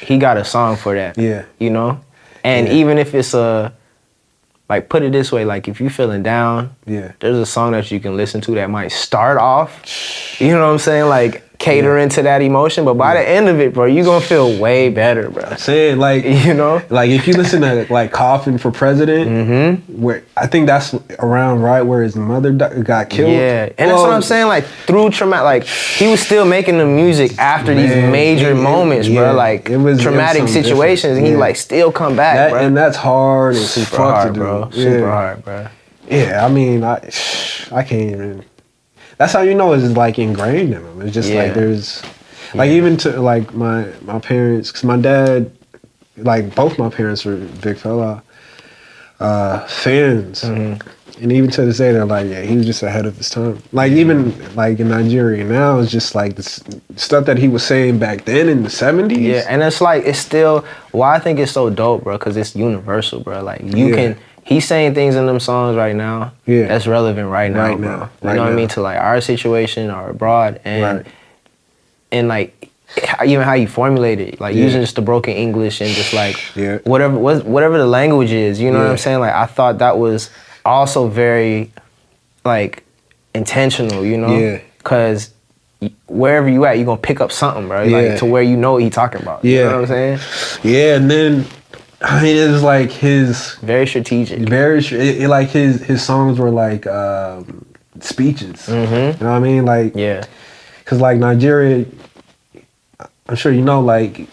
He got a song for that. You know, and even if it's like put it this way, like if you feeling down, there's a song that you can listen to that might start off, you know what I'm saying, like catering to that emotion, but by the end of it, bro, you gonna feel way better, bro. Say it like, you know, like if you listen to like Coffin for President, where I think that's around right where his mother got killed. And that's what I'm saying, like through traumatic, like he was still making the music after these major moments, bro, like it was traumatic situations, and he like still come back, bro. And that's hard and super hard, bro. Super hard, bro. Yeah, I mean, I can't even. That's how you know it's like ingrained in them. It's just like there's, like even to like my parents, because my dad, like both my parents were big Fela fans, and even to this day they're like, he was just ahead of his time. Like even like in Nigeria now, it's just like this stuff that he was saying back then in the 70s. Yeah, and it's like it's still why I think it's so dope, bro, because it's universal, bro. Like you can. He's saying things in them songs right now that's relevant right now, bro. You know what I mean? To like our situation or abroad, and like even how you formulate it, like using just the broken English and just like whatever the language is, you know what I'm saying? Like I thought that was also very like intentional, you know? Because wherever you at, you're gonna pick up something, bro. Yeah. Like to where you know what he talking about. Yeah. You know what I'm saying? Yeah, and then I mean it's like his very strategic. Like his songs were like speeches. Mm-hmm. You know what I mean? Like yeah. Cause like Nigeria, I'm sure you know, like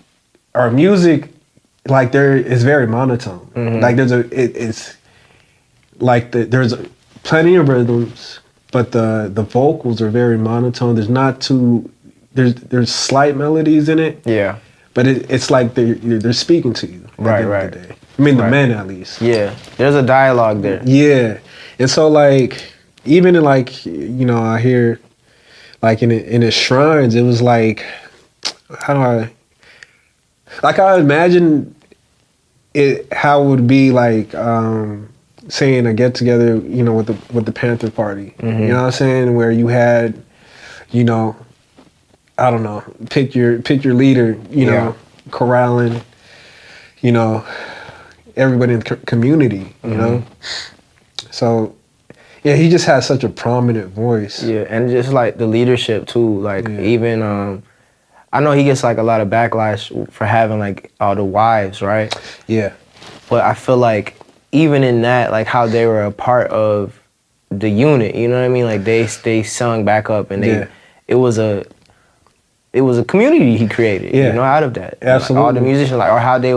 our music, like there is very monotone. Mm-hmm. Like it's like there's plenty of rhythms, but the vocals are very monotone. There's not too there's slight melodies in it. Yeah. But it's like they're speaking to you. Right. At the end of the day. I mean the men at least. Yeah. There's a dialogue there. Yeah, and so like even in like I hear like in his shrines, it was like I imagine it how it would be like saying a get together, with the Panther Party. Mm-hmm. You know what I'm saying? Where you had, I don't know, pick your leader, corralling, everybody in the community, Mm-hmm. So yeah, he just has such a prominent voice. Yeah, and just like the leadership too. Like even I know he gets like a lot of backlash for having like all the wives, right? Yeah. But I feel like even in that, like how they were a part of the unit, you know what I mean? Like they sung back up and it was a community he created, out of that. Absolutely. Like all the musicians, like or how they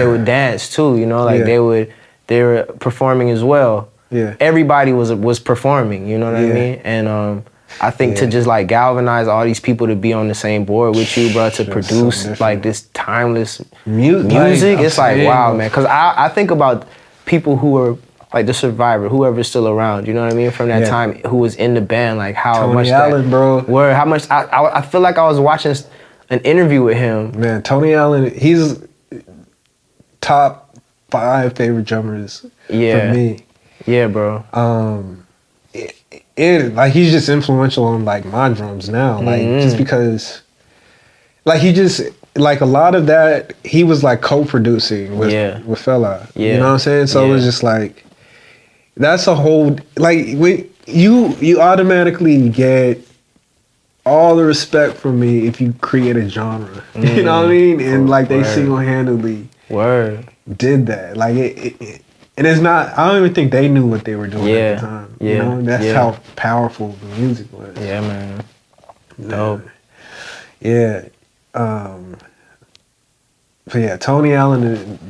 would dance too, like they were performing as well. Yeah. Everybody was performing, you know what I mean? And I think to just like galvanize all these people to be on the same board with you, bro, to produce like this timeless music, it's like, wow, man. Because I think about people who are like the Survivor, whoever's still around, you know what I mean, from that time, who was in the band, like how Tony much Allen, bro. How much I feel like I was watching an interview with him. Man, Tony Allen, he's top 5 favorite drummers for me. Yeah, bro. Like he's just influential on like my drums now, like just because, like he just like a lot of that he was like co-producing with Fela. Yeah. You know what I'm saying? So it was just like that's a whole like you automatically get all the respect from me if you create a genre. You know what I mean? And like they single-handedly did that. Like it and it's not, I don't even think they knew what they were doing at the time. That's how powerful the music was. Yeah, man. Dope. Yeah. But yeah, Tony Allen,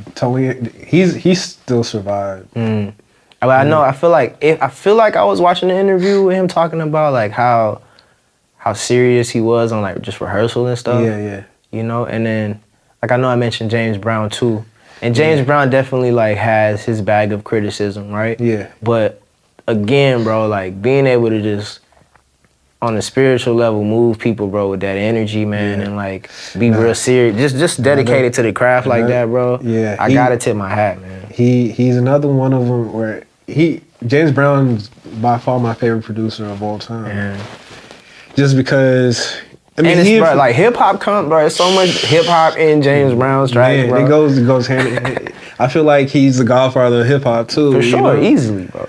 he still survived. I know. I feel like I was watching the interview with him talking about like how serious he was on like just rehearsal and stuff. Yeah. And then like I know I mentioned James Brown too. And James Brown definitely like has his bag of criticism, right? Yeah. But again, bro, like being able to just on a spiritual level move people, bro, with that energy, man, and like be real serious, just dedicated to the craft like that, bro. Yeah. I gotta tip my hat, man. He's another one of them where James Brown's by far my favorite producer of all time. Yeah. Just because. I mean, and it's, bro, like hip hop bro. There's so much hip hop in James Brown's tracks, bro. It goes hand in hand. I feel like he's the godfather of hip hop too. For sure, easily, bro.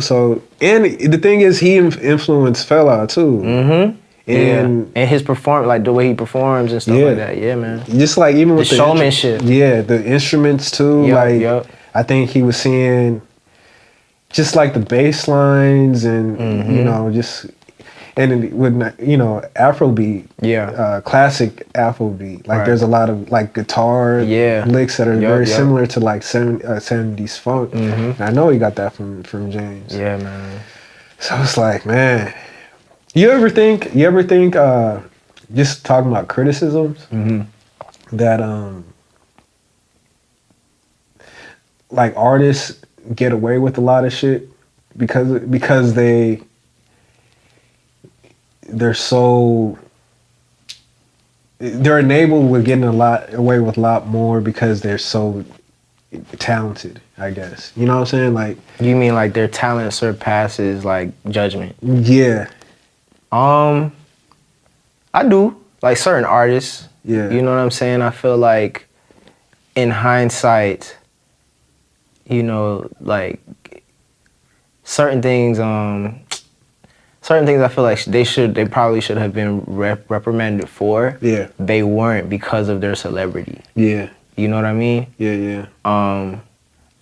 So and the thing is, he influenced Fela too. Mm-hmm. And his like the way he performs and stuff like that. Yeah, man. Just like even with the showmanship. The instruments too. I think he was seeing just like the bass lines and just. And with Afrobeat, classic Afrobeat, like there's a lot of like guitar licks that are very similar to like 70s funk. And I know he got that from James. Yeah, man. So it's like, man, you ever think just talking about criticisms that like artists get away with a lot of shit because they're enabled with getting away with a lot more because they're so talented, I guess. You know what I'm saying? Like, you mean like their talent surpasses like judgment? Yeah. I do. Like certain artists. Yeah. You know what I'm saying? I feel like in hindsight, like certain things certain things I feel like they probably should have been reprimanded for. Yeah. They weren't because of their celebrity. Yeah. You know what I mean? Yeah.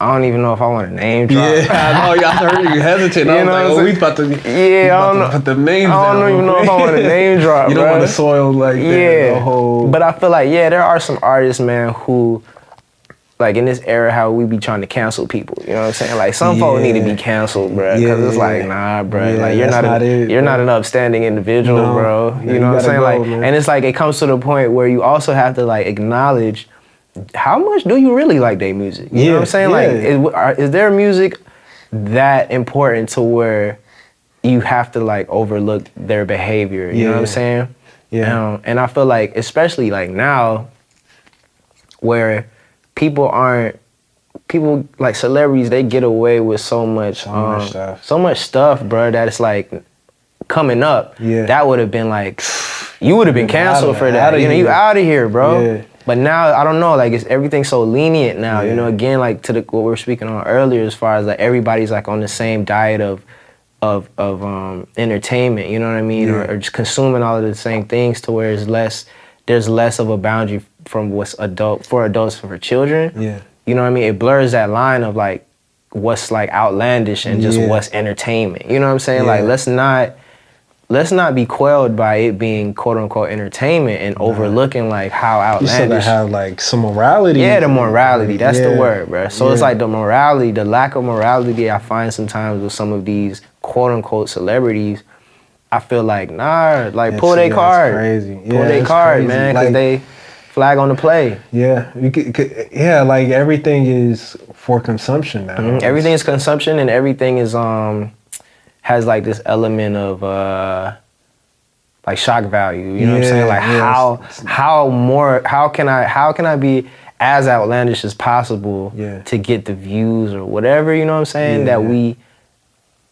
I don't even know if I want to name drop. Yeah, I know. I heard you hesitant. I was like, oh, we about to. Yeah, I don't know. Put the names I don't even know if I want to name drop. You don't want to soil like the whole. But I feel like there are some artists, man, who, like in this era, how we be trying to cancel people. You know what I'm saying? Like some folks need to be canceled, bro. Because it's like, nah, bro. Like you're not an upstanding individual, bro. You know what I'm saying? Like, and it's like it comes to the point where you also have to like acknowledge. How much do you really like their music? You know what I'm saying? Like, is their music that important to where you have to like overlook their behavior? You know what I'm saying? Yeah. And I feel like, especially like now, where people like celebrities, they get away with so much stuff, bro. That it's like coming up. Yeah. That would have been like, you would have been canceled for that. You know, you out of here, bro. Yeah. But now, I don't know, like, everything's so lenient now, you know, again, like, to what we were speaking on earlier, as far as, like, everybody's, like, on the same diet of entertainment, you know what I mean, or just consuming all of the same things to where there's less of a boundary from what's for adults and for children. Yeah. You know what I mean? It blurs that line of, like, what's, like, outlandish and just what's entertainment. You know what I'm saying? Like, let's not be quelled by it being quote unquote entertainment and overlooking like how outlandish. You still have like some morality. Yeah, the morality. That's the word, bro. So it's like the morality, the lack of morality I find sometimes with some of these quote unquote celebrities. I feel like pull their card. Crazy. Pull their card, man, because they flag on the play. Yeah, like everything is for consumption now. Mm-hmm. Everything is consumption, and everything is has like this element of like shock value, you know what I'm saying? Like how can I be as outlandish as possible to get the views or whatever, you know what I'm saying?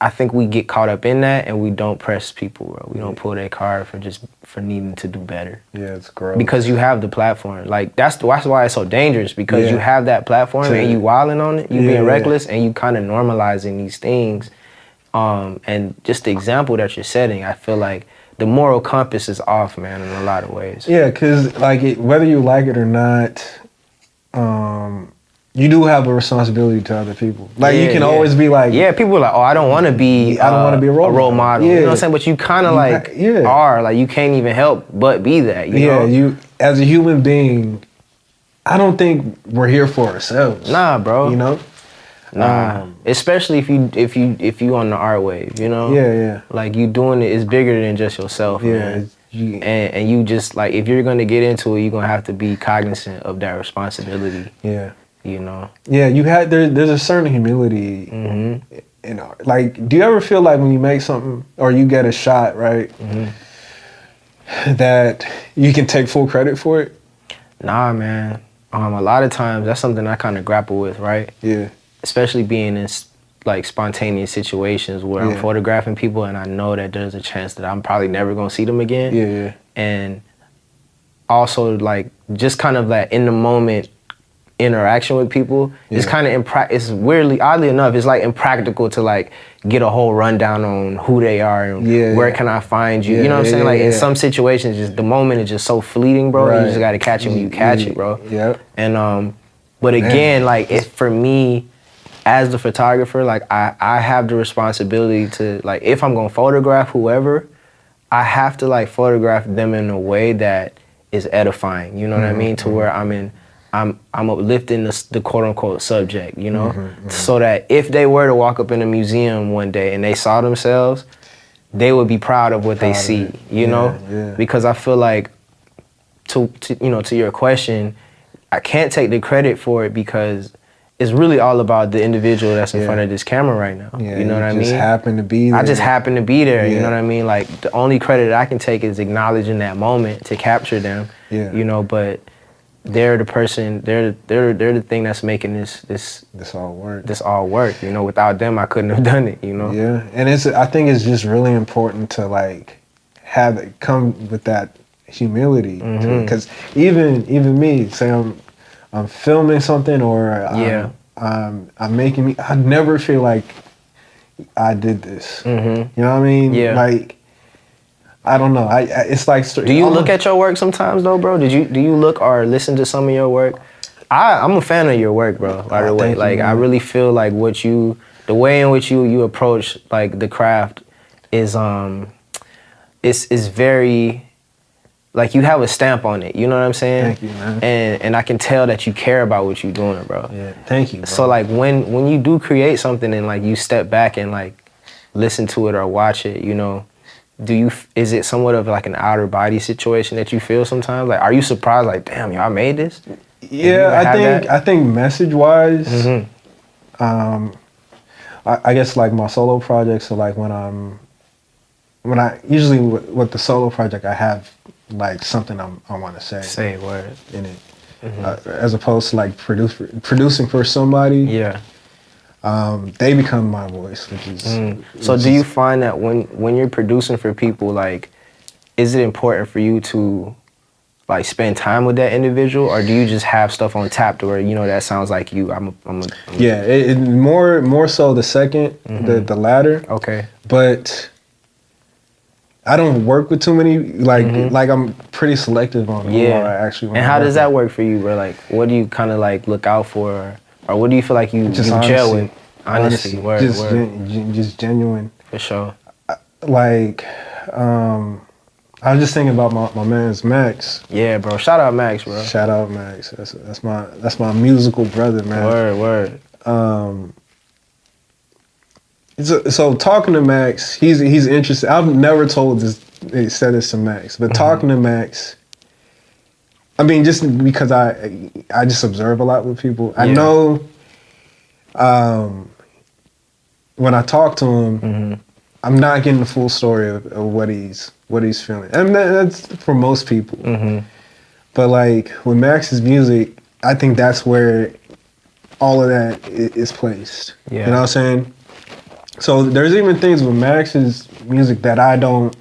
I think we get caught up in that and we don't press people, bro. We don't pull their card for needing to do better. Yeah, it's gross. Because you have the platform. Like that's why it's so dangerous, because you have that platform and you wilding on it, you being reckless, and you kind of normalizing these things. And just the example that you're setting, I feel like the moral compass is off, man, in a lot of ways. Yeah, because like whether you like it or not, you do have a responsibility to other people. Like you can always be like, people are like, oh, I don't want to be a role model. You know what I'm saying? But you kind of are like, you can't even help but be that. You know? You as a human being, I don't think we're here for ourselves. Nah, bro. You know. Nah, especially if you on the art wave, you know. Yeah. Like you doing it's bigger than just yourself, man. And you just like, if you're gonna get into it, you're gonna have to be cognizant of that responsibility. Yeah. You know. Yeah, there's a certain humility in art. Like, do you ever feel like when you make something or you get a shot, right, that you can take full credit for it? Nah, man. A lot of times that's something I kind of grapple with, right? Yeah. Especially being in like spontaneous situations where I'm photographing people and I know that there's a chance that I'm probably never gonna see them again. Yeah. And also like just kind of that in the moment interaction with people is kind of it's weirdly, oddly enough, it's like impractical to like get a whole rundown on who they are and where can I find you. You know what I'm saying? Like in some situations, just the moment is just so fleeting, bro. Right. You just gotta catch it when you catch it, bro. Yeah. And but again, like for me, as the photographer, like I have the responsibility to like, if I'm gonna photograph whoever, I have to like photograph them in a way that is edifying. You know what I mean? To where I'm uplifting the quote unquote subject, you know? So that if they were to walk up in a museum one day and they saw themselves, they would be proud of what they see, you know? Yeah. Because I feel like to your question, I can't take the credit for it because it's really all about the individual that's in front of this camera right now. Yeah, you know what I mean? Just happen to be there. I just happen to be there, you know what I mean? Like the only credit I can take is acknowledging that moment to capture them. Yeah. You know, but they're the person, they're the thing that's making this all work. This all work. You know, without them I couldn't have done it, you know? Yeah. And I think it's just really important to like have it come with that humility. Because even me, say I'm filming something or I'm making I never feel like I did this. Mm-hmm. You know what I mean? Yeah. Like, I don't know. I it's like. Do you look at your work sometimes though, bro? Do you look or listen to some of your work? I'm a fan of your work, bro. By the way, like I really feel like the way in which you approach like the craft is is very. Like, you have a stamp on it, you know what I'm saying? Thank you, man. And I can tell that you care about what you're doing, bro. Yeah, thank you, bro. So, like, when you do create something and, like, you step back and, like, listen to it or watch it, you know, is it somewhat of, like, an outer body situation that you feel sometimes? Like, are you surprised, like, damn, yo, I made this? Yeah, I think message-wise, I guess, like, my solo projects are, like, when I usually with the solo project, I have like something I want to say. Say word in it, as opposed to like producing for somebody. Yeah, they become my voice, which is. So do you find that when you're producing for people, like, is it important for you to like spend time with that individual, or do you just have stuff on tap to where you know that sounds like you? Yeah, it more so the second, the latter. Okay, but. I don't work with too many, like I'm pretty selective on who I actually want. And how does that work for you, bro? Like, what do you kind of like look out for, or what do you feel like you gel with? Honesty, word. Just genuine. For sure. Like, I was just thinking about my man's Max. Yeah, bro. Shout out Max, bro. Shout out Max. That's my musical brother, man. Word. So talking to Max, he's interested. I've never said this to Max, but talking to Max, I mean, just because I just observe a lot with people. I know when I talk to him, I'm not getting the full story of what he's feeling, and that's for most people. But like with Max's music, I think that's where all of that is placed. Yeah. You know what I'm saying? So there's even things with Max's music that I don't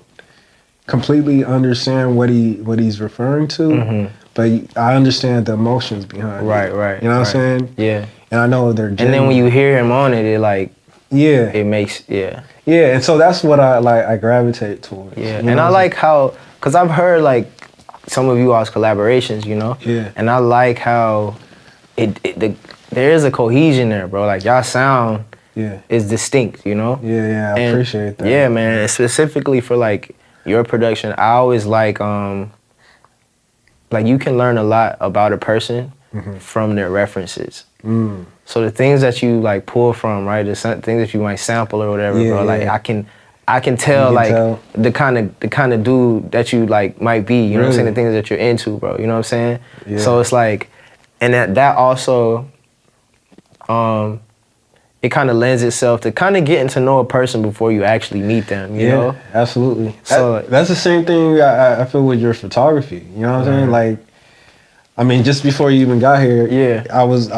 completely understand what he's referring to, but I understand the emotions behind it. Right. You know what I'm saying? Yeah. And I know they're genuine. And then when you hear him on it, it makes. Yeah, and so that's what I gravitate towards. Yeah, and I like how, cause I've heard like some of you all's collaborations, you know. Yeah. And I like how there is a cohesion there, bro. Like y'all sound. Yeah, is distinct, you know? Yeah, I appreciate that. Yeah, man, and specifically for, like, your production, I always like you can learn a lot about a person from their references. So the things that you, like, pull from, right, the things that you might sample or whatever, bro, like, I can tell, the kind of dude that you, like, might be, you know what I'm saying? The things that you're into, bro, you know what I'm saying? Yeah. So it's like, and that also, it kind of lends itself to kind of getting to know a person before you actually meet them, you know? Absolutely. So that's the same thing I feel with your photography. You know what I'm saying? Like, I mean, just before you even got here, I was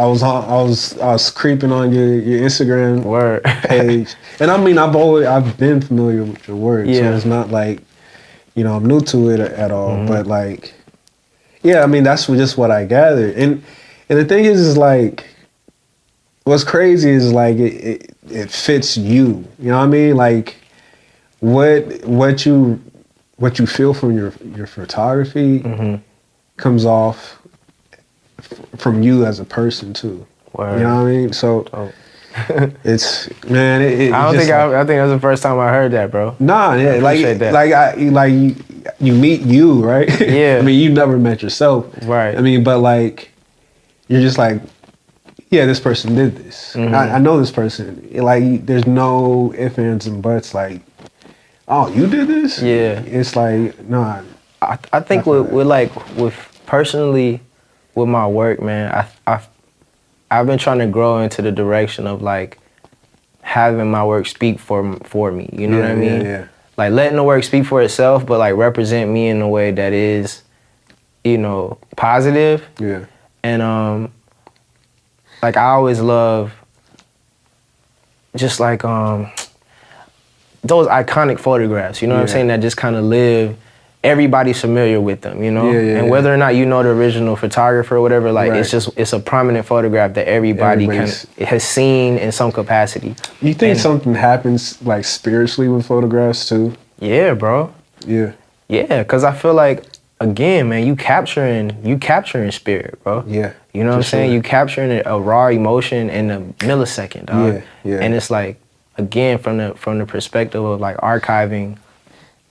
creeping on your Instagram page, and I mean, I've been familiar with your work, so it's not like, you know, I'm new to it at all. But like, I mean, that's just what I gathered, and the thing is like. What's crazy is like it fits you. You know what I mean? Like what you feel from your photography comes off from you as a person too. Word. You know what I mean? So it's man. I think that's the first time I heard that, bro. Nah, you meet you, right? Yeah. I mean, you never met yourself, right? I mean, but like you're just like. Yeah, this person did this. I know this person. Like, there's no ifs, ands, and buts. Like, oh, you did this? Yeah. It's like, nah. I think with personally, with my work, man, I've been trying to grow into the direction of like having my work speak for me. You know what I mean? Yeah. Like letting the work speak for itself, but like represent me in a way that is, you know, positive. Yeah. And like I always love just like those iconic photographs, you know what I'm saying, that just kind of live everybody's familiar with them, you know? And whether or not you know the original photographer or whatever, like it's a prominent photograph that everybody has seen in some capacity. You think something happens like spiritually with photographs too? Yeah, bro. Yeah. Yeah, because I feel like, again, man, you capturing spirit, bro. Yeah. You know what I'm saying? You capturing a raw emotion in a millisecond, dog. Yeah. And it's like, again, from the perspective of like archiving,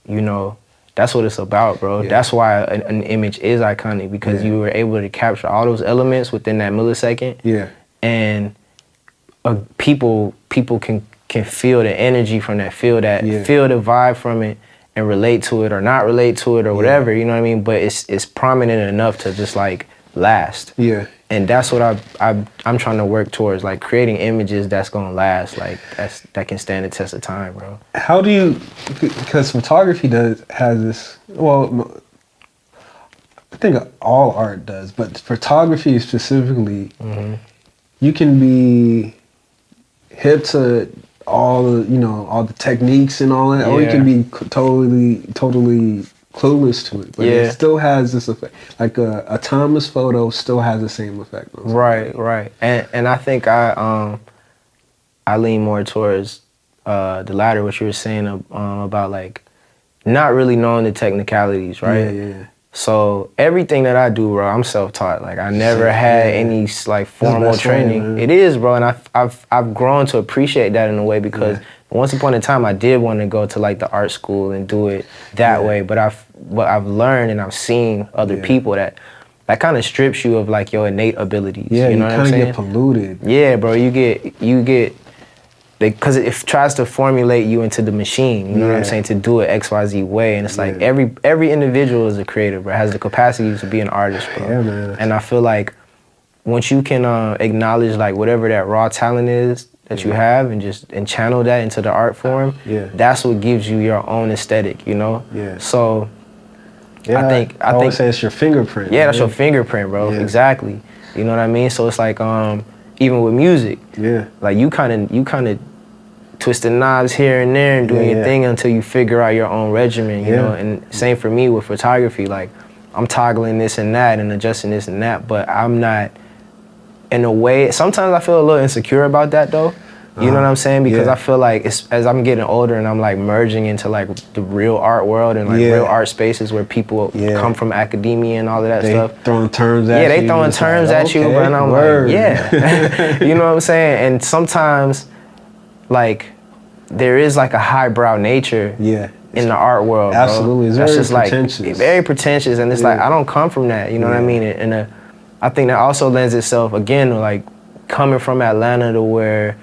you know, that's what it's about, bro. Yeah. That's why an image is iconic, because you were able to capture all those elements within that millisecond. Yeah. And people can feel the energy from that, feel the vibe from it, and relate to it or not relate to it or whatever, you know what I mean? But it's prominent enough to just like last. Yeah. And that's what I'm trying to work towards, like creating images that's gonna last, like that can stand the test of time, bro. How do you, because photography has this, well, I think all art does, but photography specifically, you can be hip to all the techniques and all that, or you can be totally clueless to it, but it still has this effect. Like a timeless photo still has the same effect. Right. And I think I lean more towards the latter, what you were saying about like not really knowing the technicalities, right? Yeah. So everything that I do, bro, I'm self-taught. Like I never had any like formal training. It is, bro, and I've grown to appreciate that in a way, because once upon a time I did want to go to like the art school and do it that way, but I've learned and I've seen other people that kind of strips you of like your innate abilities. Yeah, you know what I'm saying? You kind of get polluted. Yeah, bro, you get. Because it tries to formulate you into the machine, you know what I'm saying, to do it XYZ way. And it's like every individual is a creator, bro, has the capacity to be an artist, bro. Yeah, man. And I feel like once you can acknowledge like whatever that raw talent is that you have and channel that into the art form, that's what gives you your own aesthetic, you know? Yeah. So I think I always say it's your fingerprint. Yeah, that's your fingerprint, bro. Yeah. Exactly. You know what I mean? So it's like even with music, like you kind of twisting knobs here and there and doing your thing until you figure out your own regimen, you know. And same for me with photography, like I'm toggling this and that and adjusting this and that, but I'm not, in a way, sometimes I feel a little insecure about that though. You know what I'm saying? Because I feel like as I'm getting older and I'm like merging into like the real art world and like real art spaces where people come from academia and all of that stuff. Throwing terms at you. Yeah, they throwing terms at you, but I'm like, you know what I'm saying? And sometimes like there is like a highbrow nature in the art world, bro. Absolutely. It's very pretentious. Like very pretentious, and it's like I don't come from that, you know what I mean? And I think that also lends itself again to like coming from Atlanta, to where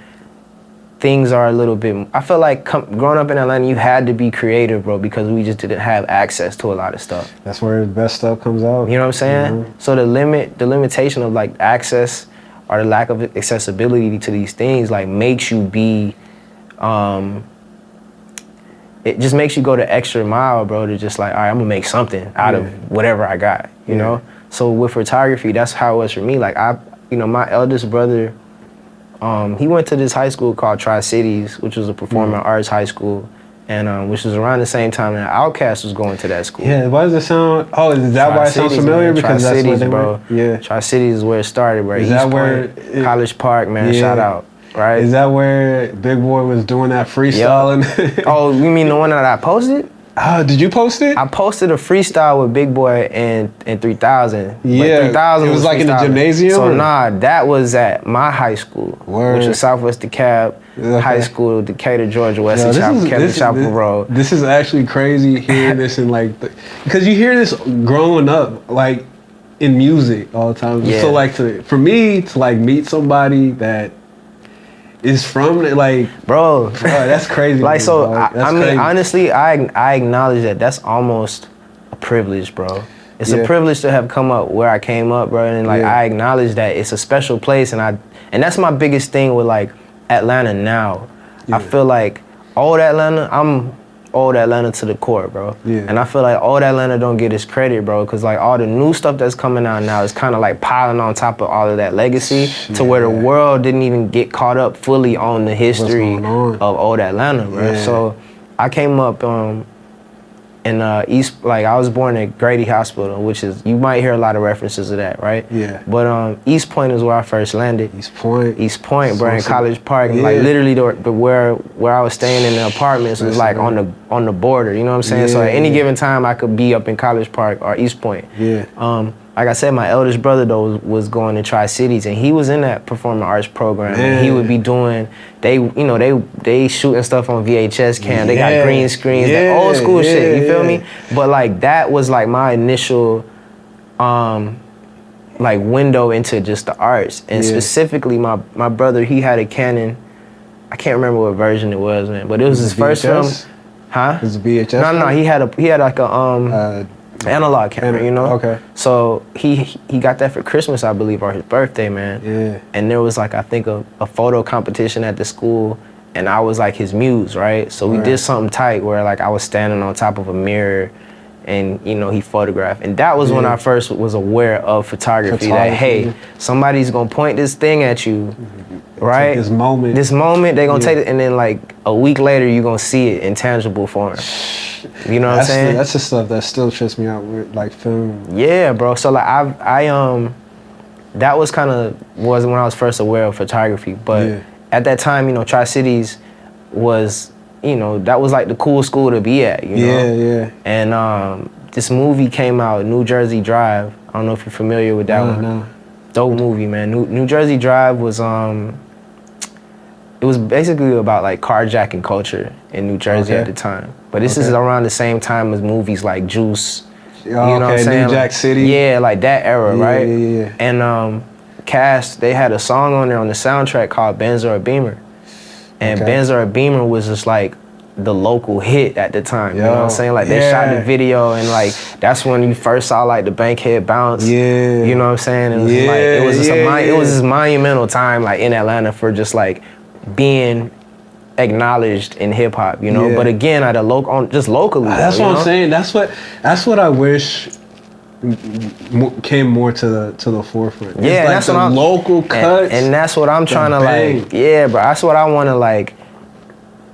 things are a little bit, I feel like growing up in Atlanta, you had to be creative, bro, because we just didn't have access to a lot of stuff. That's where the best stuff comes out. You know what I'm saying? So the limitation of like access or the lack of accessibility to these things like makes you be, it just makes you go the extra mile, bro, to just like, all right, I'm gonna make something out of whatever I got, you know? So with photography, that's how it was for me. Like my eldest brother, he went to this high school called Tri-Cities, which was a performing arts high school, and which was around the same time that Outkast was going to that school. Yeah, why does it sound? Oh, is that why it sounds familiar? Man, because that's where they bro. Yeah, Tri-Cities is where it started, bro. Is that where College Park, man? Shout out, right? Is that where Big Boy was doing that freestyling? Oh, you mean the one that I posted? Did you post it? I posted a freestyle with Big Boy in 3000. Yeah, 3000 it was like in the gymnasium? So nah, that was at my high school, which is Southwest DeKalb High School, Decatur, Georgia, Wesley Chapel Road. This is actually crazy hearing this in like, because you hear this growing up, like in music all the time. Yeah. So like for me to like meet somebody that is from like, bro, that's crazy. Like, so I mean, honestly, I acknowledge that that's almost a privilege, bro. It's a privilege to have come up where I came up, bro, and like I acknowledge that it's a special place, and that's my biggest thing with like Atlanta now. I feel like old Atlanta, I'm old Atlanta to the core, bro. Yeah. And I feel like old Atlanta don't get its credit, bro, because like all the new stuff that's coming out now is kind of like piling on top of all of that legacy to where the world didn't even get caught up fully on the history of old Atlanta, bro. So I came up And East, like I was born at Grady Hospital, which is, you might hear a lot of references to that, right? Yeah. But East Point is where I first landed. East Point, bro, in College Park. Yeah. Like literally where I was staying in the apartments was like on the border, you know what I'm saying? So at any given time I could be up in College Park or East Point. Yeah. Like I said, my eldest brother though was going to Tri-Cities, and he was in that performing arts program. And he would be doing, they shooting stuff on VHS cam. They got green screens, that old school shit. You feel me? But like that was like my initial, like window into just the arts. And specifically, my brother, he had a Canon. I can't remember what version it was, man. But it was his first film. Huh? It was a VHS. No, he had like a analog camera, you know? Okay. So he got that for Christmas, I believe, or his birthday, man. Yeah. And there was like, I think a photo competition at the school, and I was like his muse, right? So we did something tight where like I was standing on top of a mirror and, you know, he photographed. And that was when I first was aware of photography. That, hey, somebody's gonna point this thing at you, right? This moment, they're gonna take it, and then like a week later, you're gonna see it in tangible form. You know what I'm saying? That's the stuff that still trips me out with like film. Yeah, bro. So like that was when I was first aware of photography. But at that time, you know, Tri-Cities was, you know, that was like the cool school to be at, you know? Yeah. And this movie came out, New Jersey Drive. I don't know if you're familiar with that one. No. Dope movie, man. New Jersey Drive was it was basically about like carjacking culture in New Jersey at the time. But this is around the same time as movies like Juice. You know what I'm saying? New Jack City. Yeah, like that era, right? Yeah. And Cass, they had a song on there on the soundtrack called Benz or a Beamer. And Benz or a Beamer was just like the local hit at the time. You know what I'm saying? Like they shot the video, and like that's when you first saw like the Bankhead bounce. Yeah. You know what I'm saying? It was like it was this monumental time like in Atlanta for just like being acknowledged in hip hop, you know. But again, at a just locally. That's what I'm saying. That's what I wish came more to the forefront. Yeah, it's like that's the what I'm local cuts. And that's what I'm trying to like. Yeah, bro. That's what I want to like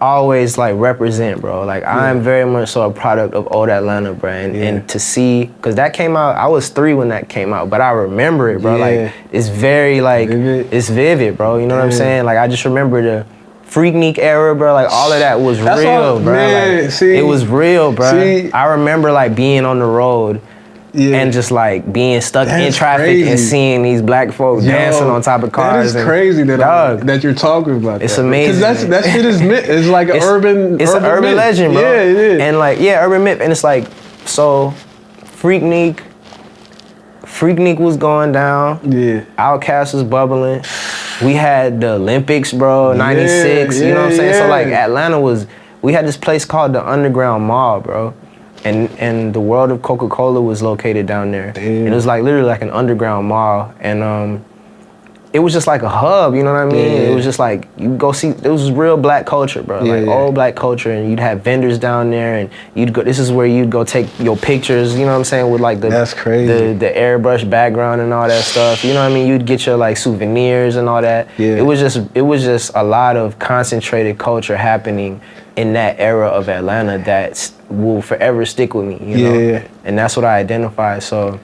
always like represent, bro. Like I'm very much so a product of old Atlanta, bro. And to see, cause that came out, I was 3 when that came out, but I remember it, bro. Like it's very like it's vivid, bro. You know what I'm saying? Like I just remember the Freaknik era, bro. Like all of that was real, bro. Man, like, see, it was real, bro. See, I remember like being on the road. And just like being stuck in traffic and seeing these black folks dancing on top of cars. That is crazy that you're talking about. It's amazing. Because that shit is myth. It's like an urban. It's an urban legend, bro. Yeah, it is. And like urban myth. And it's like, so Freaknik was going down. Yeah. Outkast was bubbling. We had the Olympics, bro. '96. You know what I'm saying? So like Atlanta we had this place called the Underground Mall, bro. And the World of Coca-Cola was located down there. And it was like literally like an underground mall. And it was just like a hub, you know what I mean? It was just like, you go see, it was real black culture, bro. Old black culture, and you'd have vendors down there, and this is where you'd go take your pictures, you know what I'm saying, with like That's crazy. the airbrush background and all that stuff. You know what I mean? You'd get your like souvenirs and all that. It was just a lot of concentrated culture happening in that era of Atlanta that will forever stick with me, you know? And that's what I identify, so.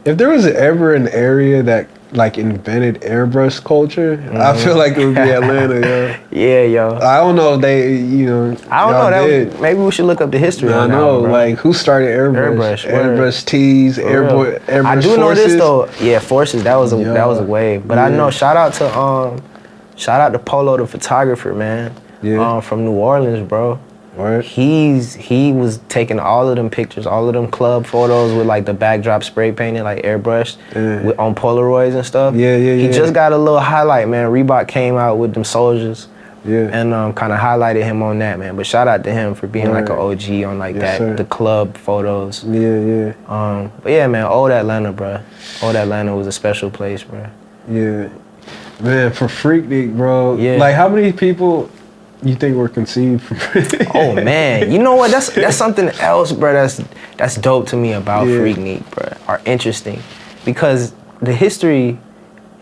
If there was ever an area that like invented airbrush culture, I feel like it would be Atlanta, yo. Yeah, yo. I don't know if they, you know. I don't know. Maybe we should look up the history on that. I know, bro. like who started airbrush? Airbrush tees, airbrush I do know forces. this though. Yeah, Forces. That was a wave. But I know. Shout out to Polo the photographer, man. Yeah. From New Orleans, bro. Right. He was taking all of them pictures, all of them club photos with like the backdrop spray painted, like airbrushed on Polaroids and stuff. He just got a little highlight, man. Reebok came out with them soldiers. And kind of highlighted him on that, man. But shout out to him for being like an OG on like the club photos. But yeah, man, old Atlanta, bro. Old Atlanta was a special place, bro. Yeah. Man, for Freaknik, bro. Yeah. Like how many people you think were conceived from Oh man, you know what? That's something else, bro. That's dope to me about Freaknik, bro. Or interesting, because the history,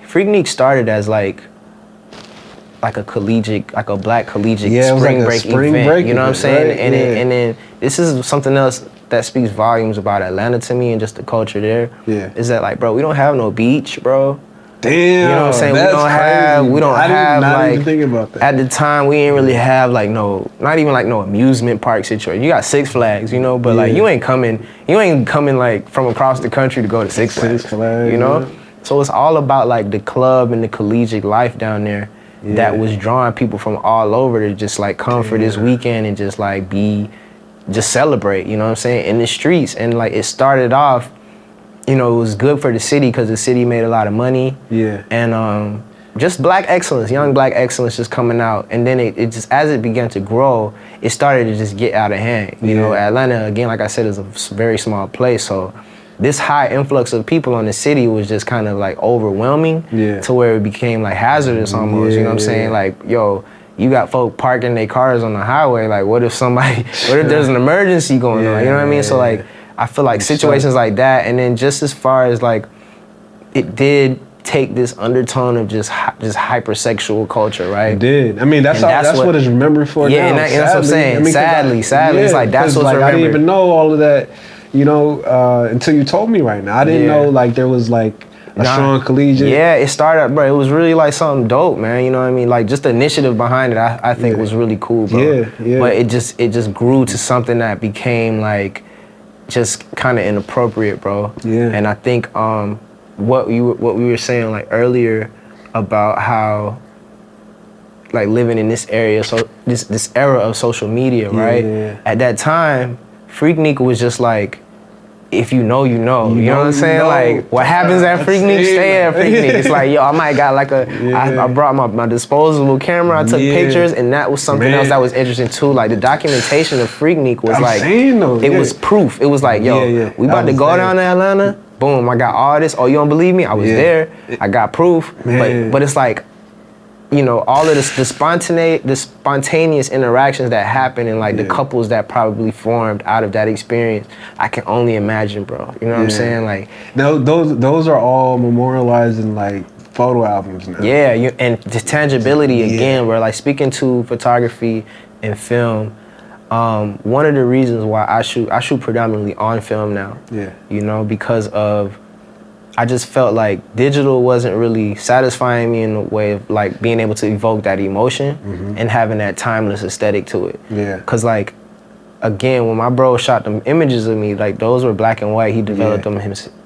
Freaknik started as like a collegiate, like a black collegiate spring break event. You know what I'm saying? Right? And then this is something else that speaks volumes about Atlanta to me and just the culture there. Yeah. Is that like, bro, we don't have no beach, bro. Damn, you know what I'm saying? That's We don't have like, even think about that. At the time, we didn't really have like not even like no amusement park situation. You got Six Flags, you know, but like you ain't coming like from across the country to go to Six Flags, you know? Yeah. So it's all about like the club and the collegiate life down there that was drawing people from all over to just like come for this weekend and just like just celebrate, you know what I'm saying, in the streets. And like it started off, you know, it was good for the city because the city made a lot of money. Yeah. And just black excellence, young black excellence just coming out. And then it just, as it began to grow, it started to just get out of hand. You know, Atlanta, again, like I said, is a very small place. So this high influx of people on the city was just kind of like overwhelming to where it became like hazardous almost. You know what I'm saying? Like, yo, you got folk parking their cars on the highway. Like, what if there's an emergency going on? You know what I mean? So like, I feel like situations like that, and then just as far as like, it did take this undertone of just hypersexual culture, right? It did. I mean, that's what it's remembered for now. Yeah, and that's what I'm saying. I mean, sadly, it's like that's what's remembered. I didn't even know all of that, you know, until you told me right now. I didn't know like there was like a strong collegiate. Yeah, it started, bro. It was really like something dope, man. You know what I mean? Like just the initiative behind it, I think was really cool, bro. Yeah. But it just grew to something that became like just kind of inappropriate, bro. Yeah. And I think what we were saying like earlier about how like living in this area, so this era of social media, right? Yeah. At that time, Freaknik was just like, if you know, you know. You know what I'm saying? Like, what happens at Freaknik, stay at Freaknik. It's like, yo, I might got like I brought my disposable camera, I took pictures, and that was something else that was interesting too. Like, the documentation of Freaknik was it was proof. It was like, yo, we about to go down to Atlanta, boom, I got all this. Oh, you don't believe me? I was there. I got proof. But it's like, you know, all of the spontaneous interactions that happen and like the couples that probably formed out of that experience, I can only imagine, bro. You know what I'm saying? Like those are all memorialized in like photo albums now. Yeah, and the tangibility again, where like speaking to photography and film, one of the reasons why I shoot predominantly on film now. Yeah. You know, because of I just felt like digital wasn't really satisfying me in a way of like being able to evoke that emotion and having that timeless aesthetic to it. Yeah. Cause like, again, when my bro shot them images of me, like those were black and white. He developed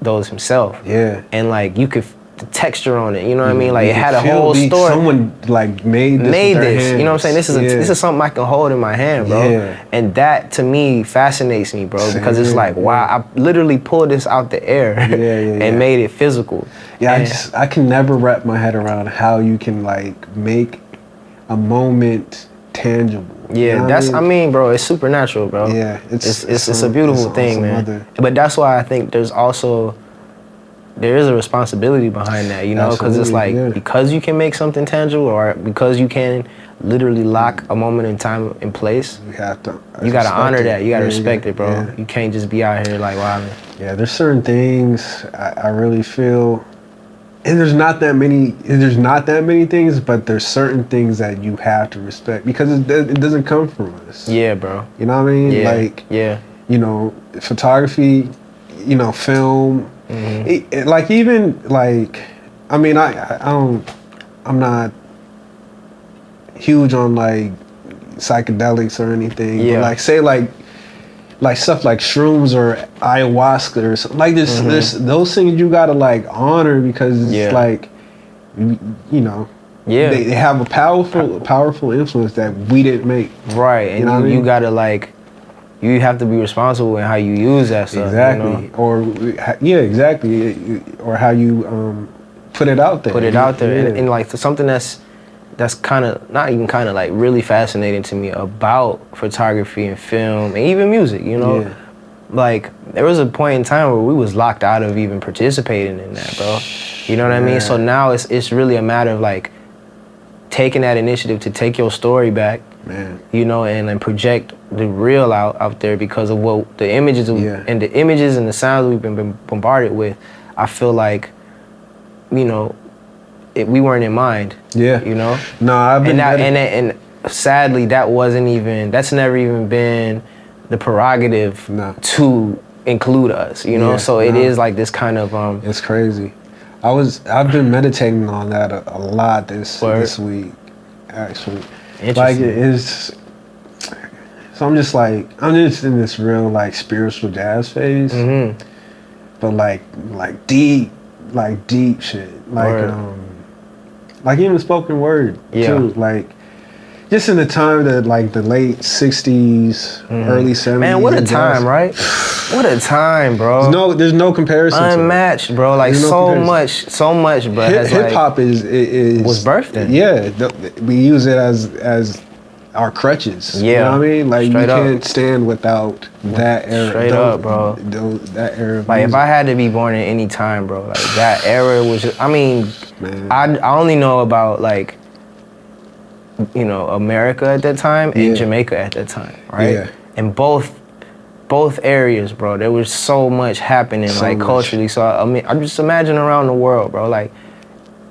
those himself. Yeah. And like you could the texture on it, you know what I mean? Like it had a whole story. Someone like made this. You know what I'm saying? This is something I can hold in my hand, bro. Yeah. And that to me fascinates me, bro, because it's like, wow, I literally pulled this out the air and made it physical. Yeah, I can never wrap my head around how you can like make a moment tangible. Yeah, I mean, bro, it's supernatural, bro. Yeah, it's a beautiful thing, man. But that's why I think there is a responsibility behind that, you know, because it's like, because you can make something tangible or because you can literally lock a moment in time and place, you got to honor that. You got to respect it, bro. Yeah. You can't just be out here like wilding. Yeah, there's certain things I really feel, and there's not that many things, but there's certain things that you have to respect because it doesn't come from us. Yeah, bro. You know what I mean? Yeah. Like, you know, photography, you know, film, like even like, I mean, I'm not huge on like psychedelics or anything. Yeah. But like say like stuff like shrooms or ayahuasca or something like this. There's those things you gotta like honor because it's like, you know. Yeah. They have a powerful influence that we didn't make. Right, and you know what I mean? You gotta like. You have to be responsible in how you use that stuff. Exactly. You know? Or exactly. Or how you put it out there. Put it out there, and like something that's kind of not even kind of like really fascinating to me about photography and film and even music. You know, like there was a point in time where we was locked out of even participating in that, bro. You know what I mean? So now it's really a matter of like taking that initiative to take your story back. Man. You know, and project the real out there because of what the images and the images and the sounds we've been bombarded with. I feel like, you know, we weren't in mind. Yeah. You know. No, I've been. And sadly, that's never even been the prerogative to include us, you know. So it is like this kind of It's crazy. I've been meditating on that a lot this week, actually. Like it is. So I'm just in this real like spiritual jazz phase, but like deep shit, like even spoken word too, like just in the time that like the late '60s, early '70s. Man, what a time, right? What a time, bro. There's no comparison. Unmatched, bro. Like so much, bro. Hip hop is was birthed in. Yeah, we use it as our crutches. Yeah, you know what I mean? Like you can't stand without that era. Straight up, bro. That era. Like if I had to be born in any time, bro, like that era was just, I mean, I only know about like, you know, America at that time and Jamaica at that time, right? Yeah. And both areas, bro, there was so much happening culturally. So I mean, I'm just imagining around the world, bro, like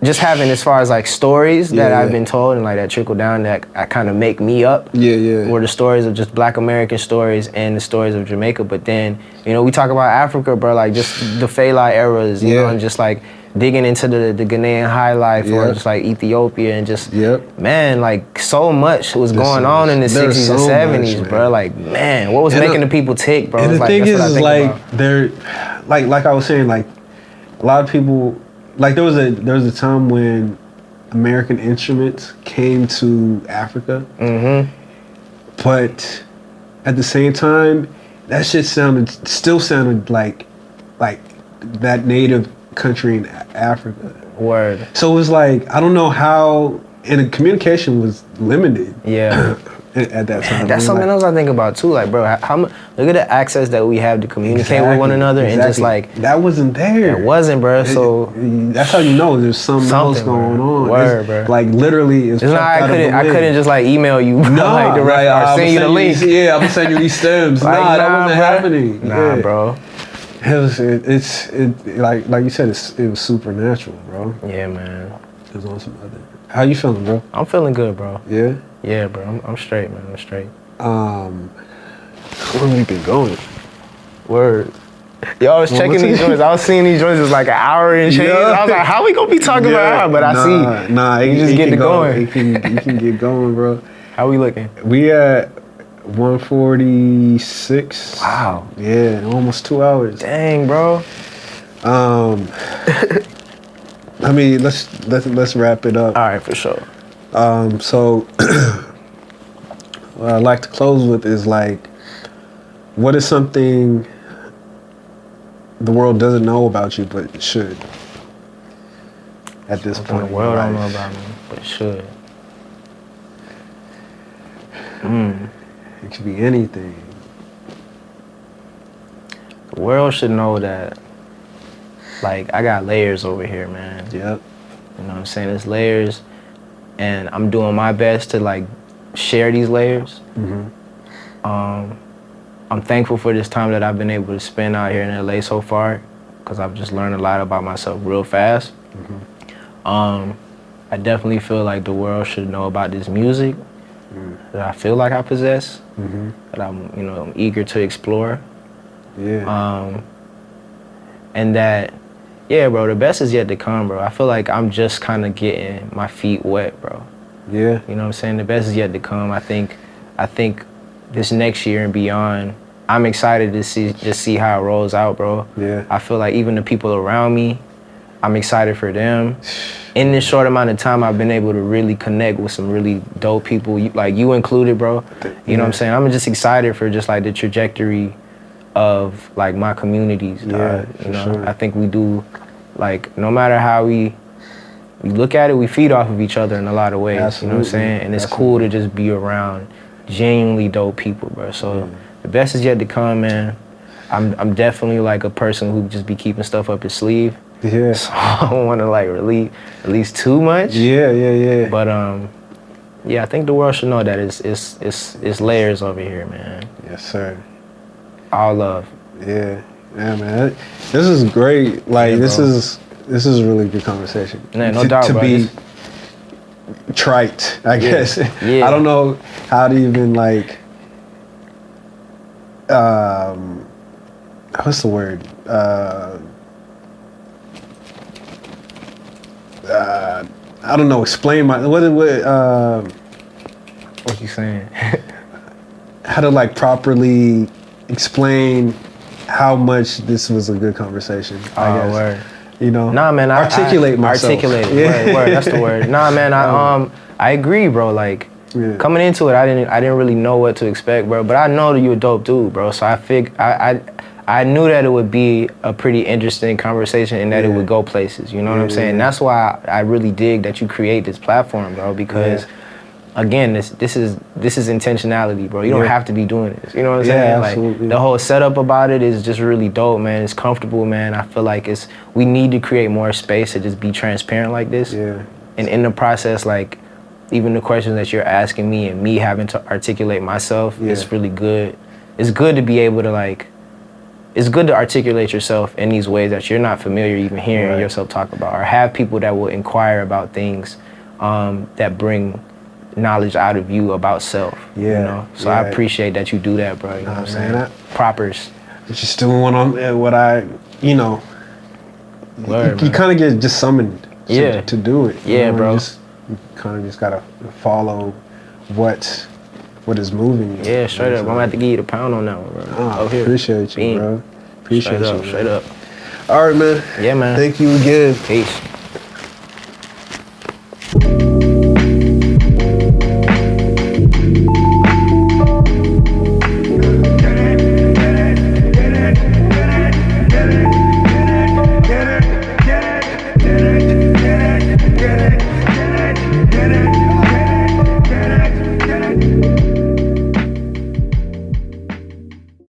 just having as far as like stories that I've been told and like that trickle down that kind of make me up. Were the stories of just Black American stories and the stories of Jamaica. But then, you know, we talk about Africa, bro, like just the Fela eras, you know, and just like digging into the Ghanaian high life or just like Ethiopia and just, man, like so much was going on in the 60s and 70s, bro. Like, man, what was making the people tick, bro? And the thing is, like, they're, like I was saying, like, a lot of people, like there was a time when American instruments came to Africa, but at the same time, that shit still sounded like that native country in Africa. Word. So it was like, I don't know how, and the communication was limited. Yeah. At that time. That's something else I think about too. Like, bro, look at the access that we have to communicate with one another, and just like that wasn't there. It wasn't, bro. So that's how you know there's something else going on. Word, bro. Like literally, it's not. I couldn't just like email you. No, like, or send you the link. I'm gonna send you these stems. That wasn't happening. Nah, bro. It's like you said, it was supernatural, bro. Yeah, man. It was on some other. How you feeling, bro? I'm feeling good, bro. Yeah. Yeah, bro. I'm straight, man. I'm straight. How long we been going? Word. Yo, I was checking these joints. I was seeing these joints as like an hour and change. I was like, how we gonna be talking about an hour? But I see. Nah, you just get to going. You can get going, bro. How we looking? We at 146. Wow. Yeah, almost 2 hours. Dang, bro. I mean, let's wrap it up. All right, for sure. So what I'd like to close with is like, what is something the world doesn't know about you but it should at this point? The world don't know about me but it should. It could be anything. The world should know that, like, I got layers over here, man. Yep. You know what I'm saying? There's layers, and I'm doing my best to, like, share these layers. I'm thankful for this time that I've been able to spend out here in LA so far, because I've just learned a lot about myself real fast. I definitely feel like the world should know about this music that I feel like I possess, that I'm eager to explore. Yeah. And that, yeah, bro, the best is yet to come, bro. I feel like I'm just kind of getting my feet wet, bro. Yeah. You know what I'm saying? The best is yet to come. I think this next year and beyond, I'm excited to see how it rolls out, bro. Yeah. I feel like even the people around me, I'm excited for them. In this short amount of time, I've been able to really connect with some really dope people, like you included, bro. You know what I'm saying? I'm just excited for just like the trajectory of like my communities. Yeah, you know, sure. I think we do, like, no matter how we look at it, we feed off of each other in a lot of ways. Absolutely. You know what I'm saying? And it's cool to just be around genuinely dope people, bro. So the best is yet to come, man. I'm definitely like a person who just be keeping stuff up his sleeve. Yeah. So I don't want to like release too much. Yeah. But yeah, I think the world should know that it's layers over here, man. Yes, sir. All love. Yeah, man. This is great. Like, yeah, this is a really good conversation. Yeah, no doubt, to bro. be trite, I guess. Yeah. I don't know how to even like what's the word? I don't know. Explain what you saying? How to like properly explain how much this was a good conversation. I guess. Word. You know. Nah, man. Articulate myself. Articulate. Yeah. Word. That's the word. Nah, man. I agree, bro. Like coming into it, I didn't really know what to expect, bro. But I know that you're a dope dude, bro. So I knew that it would be a pretty interesting conversation and that it would go places. You know what I'm saying? That's why I really dig that you create this platform, bro. Because again, this is intentionality, bro. You don't have to be doing this. You know what I'm saying? Absolutely. Like the whole setup about it is just really dope, man. It's comfortable, man. I feel like we need to create more space to just be transparent like this. Yeah. And in the process, like even the questions that you're asking me and me having to articulate myself, it's really good. It's good to be able to it's good to articulate yourself in these ways that you're not familiar even hearing yourself talk about, or have people that will inquire about things that bring knowledge out of you about self. You know? So I appreciate that you do that, bro. You know what I'm saying? Propers. Just doing what I, you know, Word, you kind of get just summoned to do it. Yeah, bro. You kind of just got to follow what is moving you. Yeah, straight up. I'm going to have to give you the pound on that one, bro. Oh, appreciate you, bro. Appreciate you. Straight up. All right, man. Yeah, man. Thank you again. Peace.